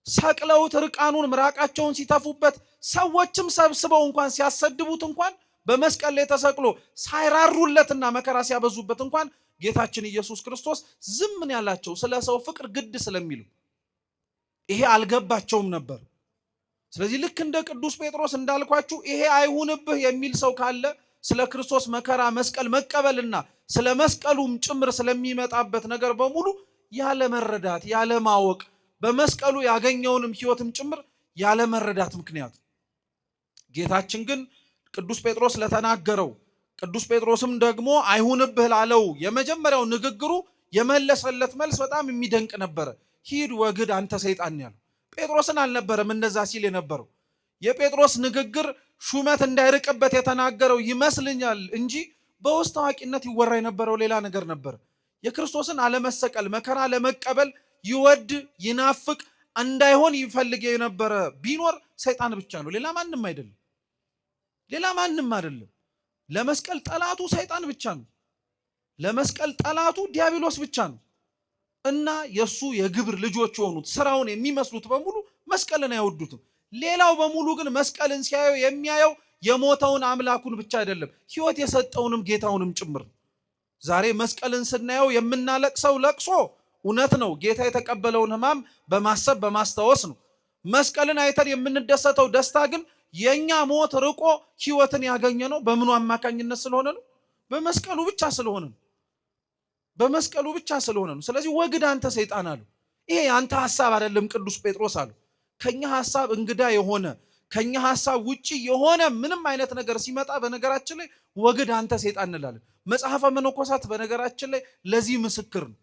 ሰቅለውት ርቃኑን ምራቃቸውን ሲተፉበት፣ ሰዎችም ሰብስበው እንኳን ሲያሰድቡት እንኳን በመስቀል ላይ ተሰቅሎ ሳይራሩለትና መከራ ሲያበዙበት እንኳን ጌታችን ኢየሱስ ክርስቶስ ዝም ምን ያላቸው ስለ ሰው ፍቅር ግድ ስለሚሉ ይሄ አልገባቸውም ነበር። ስለዚህ ልክ እንደ ቅዱስ ጴጥሮስ እንዳልኳችሁ ይሄ አይሁንብህ የሚል ሰው ካለ ስለ ክርስቶስ መከራ መስቀል መቀበልና ስለ መስቀሉም ጭምር ስለሚመጣበት ነገር በሙሉ ያለ መረዳት ያለ ማወቅ በመስቀሉ ያገኘውንም ሕይወትም ጭምር ያለ መረዳት ምክንያት ጌታችን ግን ቅዱስ ጴጥሮስ ለተናገረው ቅዱስ ጴጥሮስም ደግሞ አይሁንብህ ላለው የመጀመሪያው ንግግሩ የመለሰለት መልስ በጣም የሚደንቅ ነበረ። ሂድ ወግድ አንተ ሰይጣን ያለው ጴጥሮስን አልነበረም እንደዛ ሲል የነበረው። የጴጥሮስ ንግግር ሹመት እንዳይርቅበት የተናገረው ይመስልኛል እንጂ በውስጥ ታዋቂነት ይወራ የነበረው ሌላ ነገር ነበር። የክርስቶስን አለመሰቀል መከራ ለመቀበል ይወድ ይናፍቅ እንዳይሆን ይፈልግ የነበረ ቢኖር ሰይጣን ብቻ ነው፣ ሌላ ማንም አይደለም። ሌላ ማንም አይደለም። ለመስቀል ጠላቱ ሰይጣን ብቻ ነው። ለመስቀል ጠላቱ ዲያብሎስ ብቻ ነው። እና የሱ የግብር ልጆች የሆኑት ስራውን የሚመስሉት በሙሉ መስቀልን አይወዱትም። ሌላው በሙሉ ግን መስቀልን ሲያየው የሚያየው የሞተውን አምላኩን ብቻ አይደለም፣ ሕይወት የሰጠውንም ጌታውንም ጭምር። ዛሬ መስቀልን ስናየው የምናለቅሰው ለቅሶ እውነት ነው፣ ጌታ የተቀበለውን ሕማም በማሰብ በማስታወስ ነው። መስቀልን አይተን የምንደሰተው ደስታ ግን የኛ ሞት ርቆ ሕይወትን ያገኘ ነው በምኑ አማካኝነት ስለሆነ ነው? በመስቀሉ ብቻ ስለሆነ ነው። በመስቀሉ ብቻ ስለሆነ ነው። ስለዚህ ወግድ አንተ ሰይጣን አሉ። ይሄ ያንተ ሐሳብ አይደለም ቅዱስ ጴጥሮስ አሉ። ከኛ ሐሳብ እንግዳ የሆነ ከኛ ሐሳብ ውጪ የሆነ ምንም አይነት ነገር ሲመጣ በነገራችን ላይ ወግድ አንተ ሰይጣን እንላለን። መጽሐፈ መነኮሳት በነገራችን ላይ ለዚህ ምስክር ነው።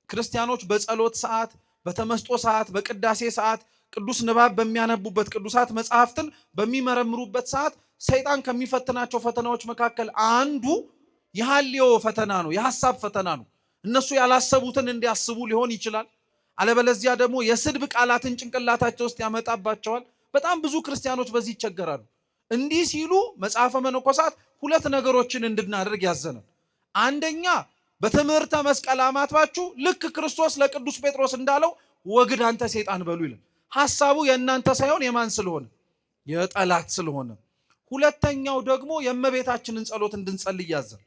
ክርስቲያኖች በጸሎት ሰዓት፣ በተመስጦ ሰዓት፣ በቅዳሴ ሰዓት ቅዱስ ንባብ በሚያነቡበት ቅዱሳት መጽሐፍትን በሚመረምሩበት ሰዓት ሰይጣን ከሚፈትናቸው ፈተናዎች መካከል አንዱ የሐልዮ ፈተና ነው፣ የሐሳብ ፈተና ነው። እነሱ ያላሰቡትን እንዲያስቡ ሊሆን ይችላል። አለበለዚያ ደግሞ የስድብ ቃላትን ጭንቅላታቸው ውስጥ ያመጣባቸዋል። በጣም ብዙ ክርስቲያኖች በዚህ ይቸገራሉ። እንዲህ ሲሉ መጽሐፈ መነኮሳት ሁለት ነገሮችን እንድናደርግ ያዘናል። አንደኛ በትምህርተ መስቀል አማትባችሁ ልክ ክርስቶስ ለቅዱስ ጴጥሮስ እንዳለው ወግድ አንተ ሰይጣን በሉ ይላል። ሐሳቡ የእናንተ ሳይሆን የማን ስለሆነ? የጠላት ስለሆነ። ሁለተኛው ደግሞ የእመቤታችንን ጸሎት እንድንጸልይ ያዘን።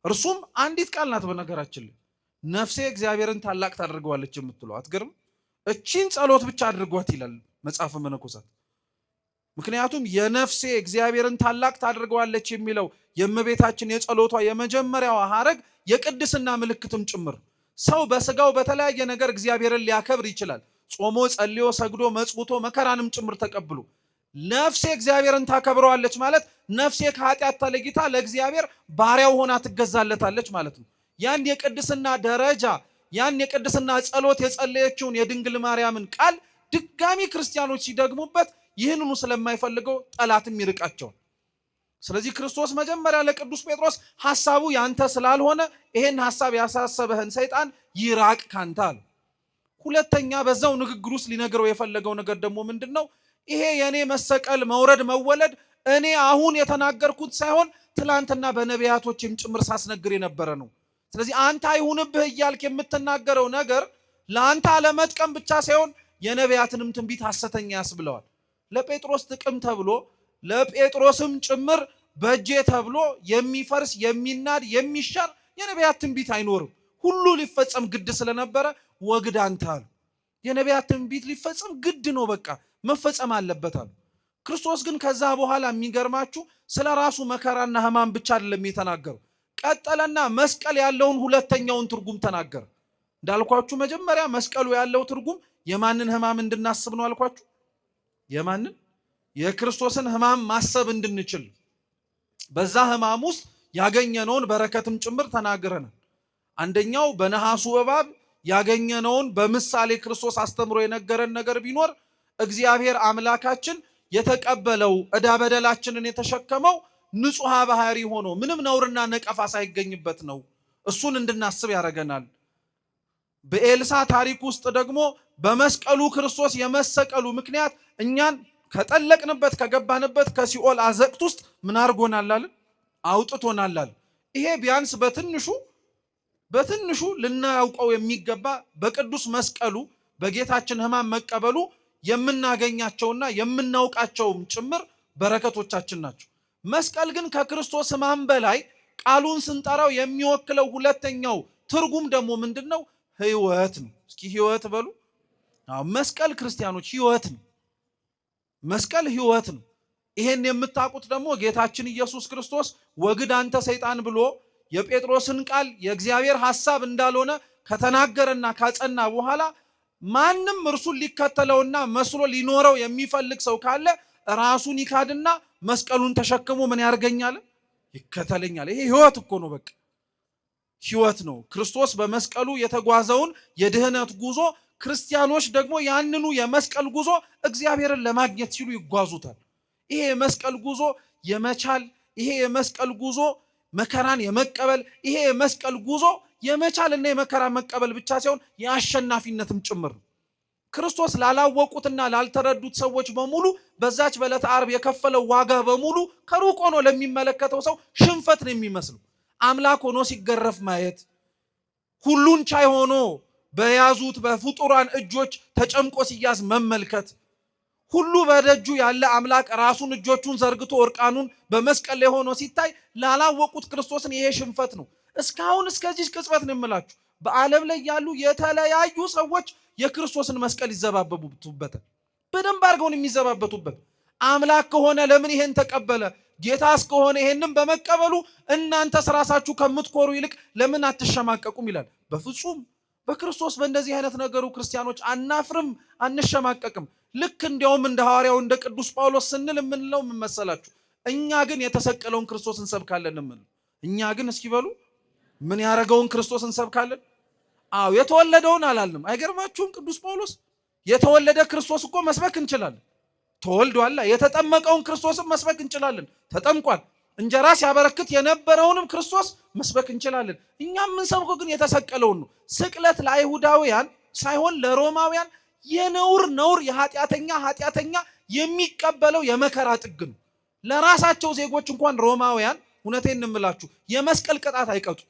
እርሱም አንዲት ቃል ናት። በነገራችን ላይ ነፍሴ እግዚአብሔርን ታላቅ ታደርገዋለች የምትለው አትገርም? እቺን ጸሎት ብቻ አድርጓት ይላል መጽሐፈ መነኮሳት። ምክንያቱም የነፍሴ እግዚአብሔርን ታላቅ ታደርገዋለች የሚለው የእመቤታችን የጸሎቷ የመጀመሪያዋ ሐረግ የቅድስና ምልክትም ጭምር። ሰው በስጋው በተለያየ ነገር እግዚአብሔርን ሊያከብር ይችላል። ጾሞ ጸልዮ ሰግዶ መጽውቶ መከራንም ጭምር ተቀብሎ ነፍሴ እግዚአብሔርን ታከብረዋለች ማለት ነፍሴ ከኃጢአት ተለይታ ለእግዚአብሔር ባሪያው ሆና ትገዛለታለች ማለት ነው። ያን የቅድስና ደረጃ ያን የቅድስና ጸሎት የጸለየችውን የድንግል ማርያምን ቃል ድጋሚ ክርስቲያኖች ሲደግሙበት ይህንኑ ስለማይፈልገው ጠላትም ይርቃቸዋል። ስለዚህ ክርስቶስ መጀመሪያ ለቅዱስ ጴጥሮስ ሐሳቡ ያንተ ስላልሆነ ይሄን ሐሳብ ያሳሰበህን ሰይጣን ይራቅ ካንተ አለ። ሁለተኛ በዛው ንግግር ውስጥ ሊነግረው የፈለገው ነገር ደግሞ ምንድነው? ይሄ የኔ መሰቀል መውረድ መወለድ እኔ አሁን የተናገርኩት ሳይሆን ትላንትና በነቢያቶችም ጭምር ሳስነግር የነበረ ነው። ስለዚህ አንተ አይሁንብህ እያልክ የምትናገረው ነገር ለአንተ አለመጥቀም ብቻ ሳይሆን የነቢያትንም ትንቢት ሐሰተኛ ያስብለዋል። ለጴጥሮስ ጥቅም ተብሎ ለጴጥሮስም ጭምር በእጄ ተብሎ የሚፈርስ የሚናድ የሚሻር የነቢያት ትንቢት አይኖርም። ሁሉ ሊፈጸም ግድ ስለነበረ ወግድ አንተ አሉ። የነቢያት ትንቢት ሊፈጸም ግድ ነው፣ በቃ መፈጸም አለበት አሉ። ክርስቶስ ግን ከዛ በኋላ የሚገርማችሁ ስለ ራሱ መከራና ሕማም ብቻ አይደለም የተናገረው። ቀጠለና መስቀል ያለውን ሁለተኛውን ትርጉም ተናገረ። እንዳልኳችሁ መጀመሪያ መስቀሉ ያለው ትርጉም የማንን ሕማም እንድናስብ ነው አልኳችሁ? የማንን? የክርስቶስን ሕማም ማሰብ እንድንችል በዛ ሕማም ውስጥ ያገኘነውን በረከትም ጭምር ተናግረናል። አንደኛው በነሐሱ እባብ ያገኘነውን በምሳሌ ክርስቶስ አስተምሮ የነገረን ነገር ቢኖር እግዚአብሔር አምላካችን የተቀበለው ዕዳ በደላችንን የተሸከመው ንጹሐ ባህሪ ሆኖ ምንም ነውርና ነቀፋ ሳይገኝበት ነው። እሱን እንድናስብ ያደርገናል። በኤልሳ ታሪክ ውስጥ ደግሞ በመስቀሉ ክርስቶስ የመሰቀሉ ምክንያት እኛን ከጠለቅንበት ከገባንበት ከሲኦል አዘቅት ውስጥ ምን አድርጎናል አለ? አውጥቶናል አለ። ይሄ ቢያንስ በትንሹ ልናውቀው የሚገባ በቅዱስ መስቀሉ በጌታችን ሕማም መቀበሉ የምናገኛቸውና የምናውቃቸውም ጭምር በረከቶቻችን ናቸው። መስቀል ግን ከክርስቶስ ሕማም በላይ ቃሉን ስንጠራው የሚወክለው ሁለተኛው ትርጉም ደግሞ ምንድነው? ሕይወት ነው። እስኪ ሕይወት በሉ። መስቀል ክርስቲያኖች ሕይወት ነው። መስቀል ሕይወት ነው። ይሄን የምታውቁት ደግሞ ጌታችን ኢየሱስ ክርስቶስ ወግድ አንተ ሰይጣን ብሎ የጴጥሮስን ቃል የእግዚአብሔር ሐሳብ እንዳልሆነ ከተናገረና ካጸና በኋላ ማንም እርሱን ሊከተለውና መስሎ ሊኖረው የሚፈልግ ሰው ካለ ራሱን ይካድና መስቀሉን ተሸክሞ ምን ያርገኛል? ይከተለኛል። ይሄ ሕይወት እኮ ነው። በቃ ሕይወት ነው። ክርስቶስ በመስቀሉ የተጓዘውን የድህነት ጉዞ ክርስቲያኖች ደግሞ ያንኑ የመስቀል ጉዞ እግዚአብሔርን ለማግኘት ሲሉ ይጓዙታል። ይሄ የመስቀል ጉዞ የመቻል፣ ይሄ የመስቀል ጉዞ መከራን የመቀበል፣ ይሄ የመስቀል ጉዞ የመቻልና የመከራ መቀበል ብቻ ሳይሆን የአሸናፊነትም ጭምር ነው። ክርስቶስ ላላወቁትና ላልተረዱት ሰዎች በሙሉ በዛች በዕለተ ዓርብ የከፈለው ዋጋ በሙሉ ከሩቅ ሆኖ ለሚመለከተው ሰው ሽንፈት ነው የሚመስለው። አምላክ ሆኖ ሲገረፍ ማየት፣ ሁሉን ቻይ ሆኖ በያዙት በፍጡራን እጆች ተጨምቆ ሲያዝ መመልከት፣ ሁሉ በደጁ ያለ አምላክ ራሱን እጆቹን ዘርግቶ እርቃኑን በመስቀል ላይ ሆኖ ሲታይ ላላወቁት ክርስቶስን ይሄ ሽንፈት ነው። እስካሁን እስከዚህ ቅጽበት ነው የምላችሁ በዓለም ላይ ያሉ የተለያዩ ሰዎች የክርስቶስን መስቀል ይዘባበቱበታል። በደንብ አድርገው ነው የሚዘባበቱበት። አምላክ ከሆነ ለምን ይሄን ተቀበለ? ጌታስ ከሆነ ይሄንን በመቀበሉ እናንተስ ራሳችሁ ከምትኮሩ ይልቅ ለምን አትሸማቀቁም ይላል። በፍጹም በክርስቶስ በእንደዚህ አይነት ነገሩ ክርስቲያኖች አናፍርም፣ አንሸማቀቅም። ልክ እንዲያውም እንደ ሐዋርያው እንደ ቅዱስ ጳውሎስ ስንል የምንለው ምን መሰላችሁ? እኛ ግን የተሰቀለውን ክርስቶስ እንሰብካለን የምንለው። እኛ ግን እስኪ በሉ ምን ያደረገውን ክርስቶስ እንሰብካለን? አዎ የተወለደውን አላልንም። አይገርማችሁም? ቅዱስ ጳውሎስ የተወለደ ክርስቶስ እኮ መስበክ እንችላለን። ተወልዷል። የተጠመቀውን ክርስቶስን መስበክ እንችላለን። ተጠምቋል። እንጀራ ሲያበረክት የነበረውንም ክርስቶስ መስበክ እንችላለን። እኛም የምንሰብከው ግን የተሰቀለውን ነው። ስቅለት ለአይሁዳውያን ሳይሆን ለሮማውያን የነውር የኃጢአተኛ የሚቀበለው የመከራ ጥግ ነው። ለራሳቸው ዜጎች እንኳን ሮማውያን እውነቴን እንምላችሁ የመስቀል ቅጣት አይቀጡ።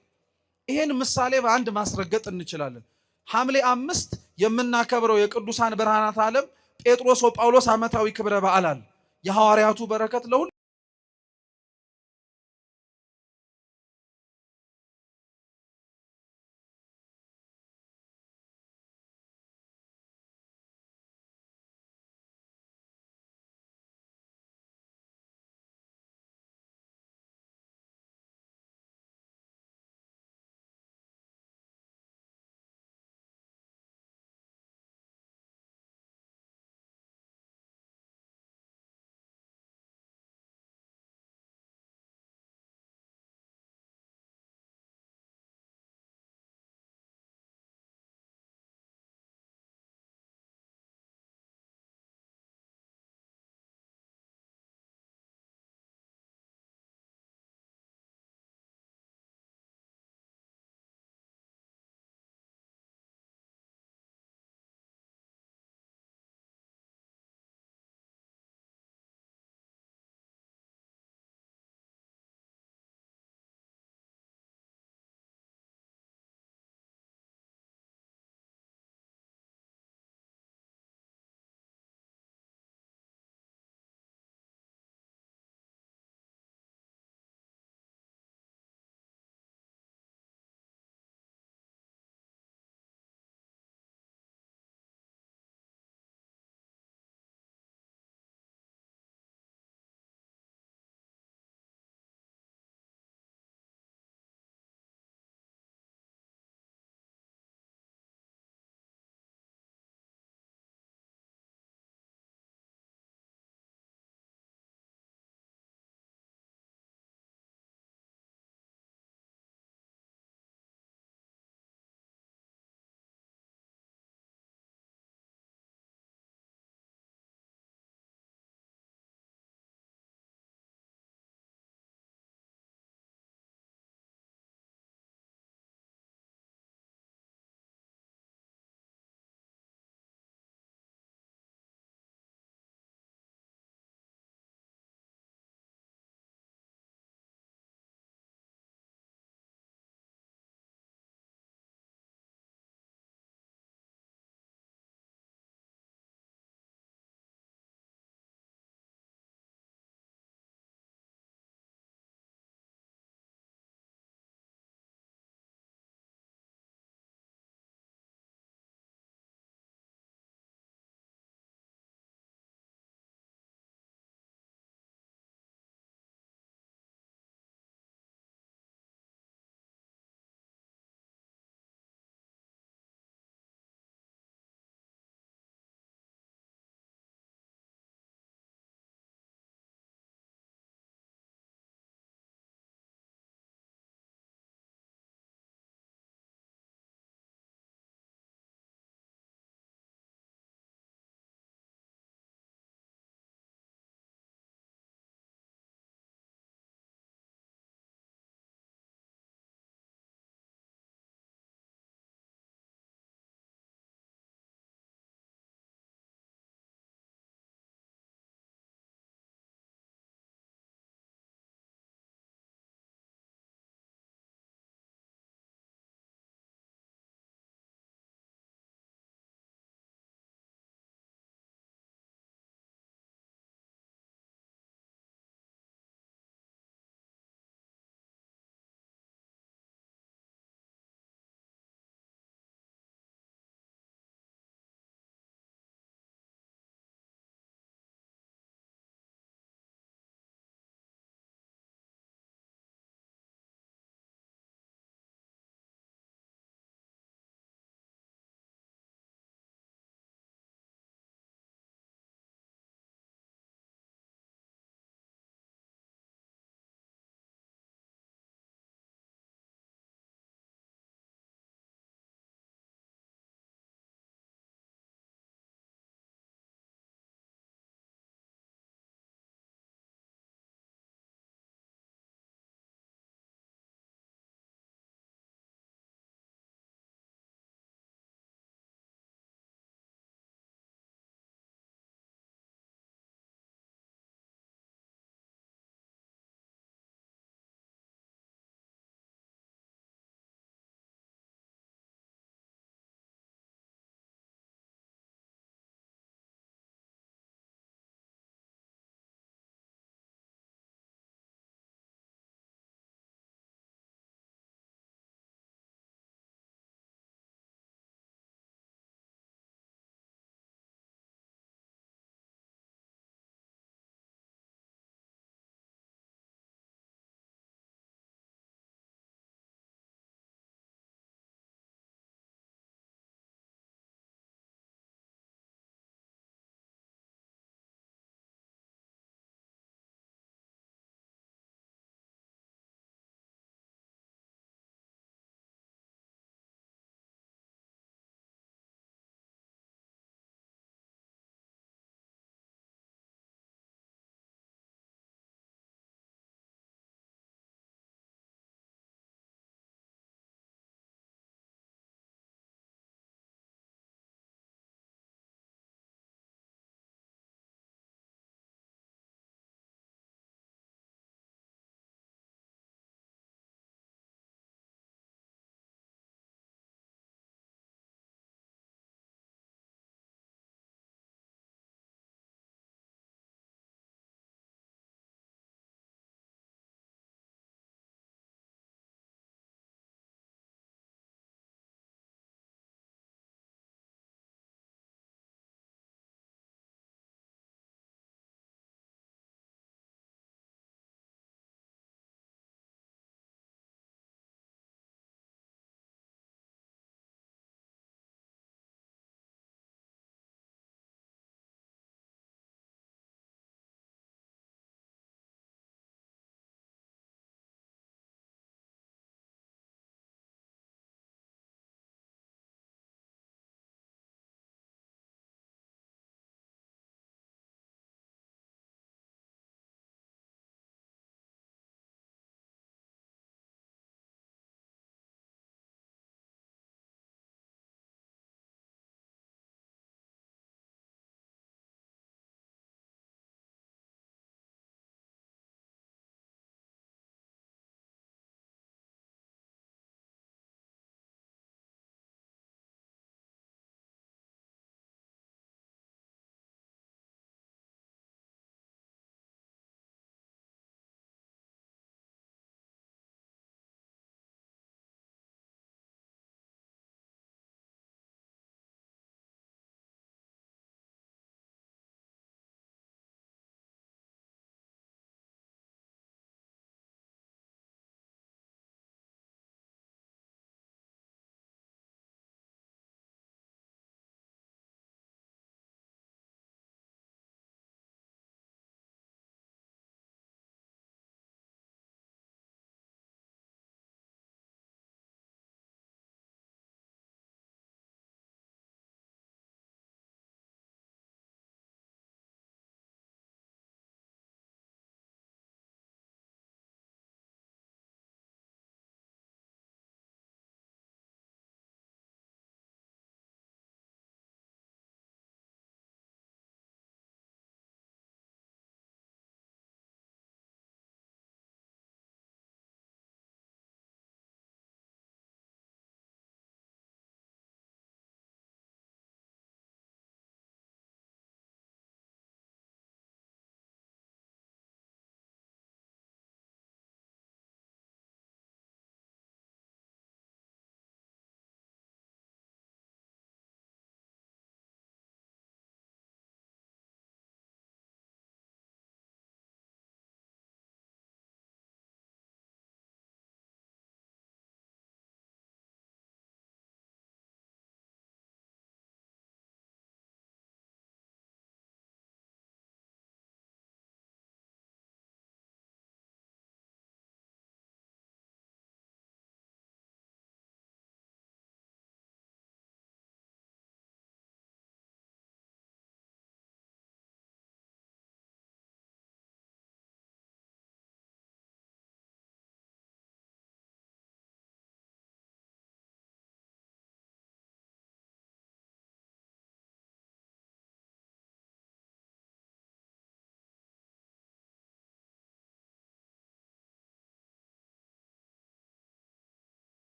ይሄን ምሳሌ በአንድ ማስረገጥ እንችላለን። ሐምሌ 5 የምናከብረው የቅዱሳን ብርሃናት ዓለም ጴጥሮስ ወጳውሎስ ዓመታዊ ክብረ በዓል አለ። የሐዋርያቱ በረከት ለሁሉ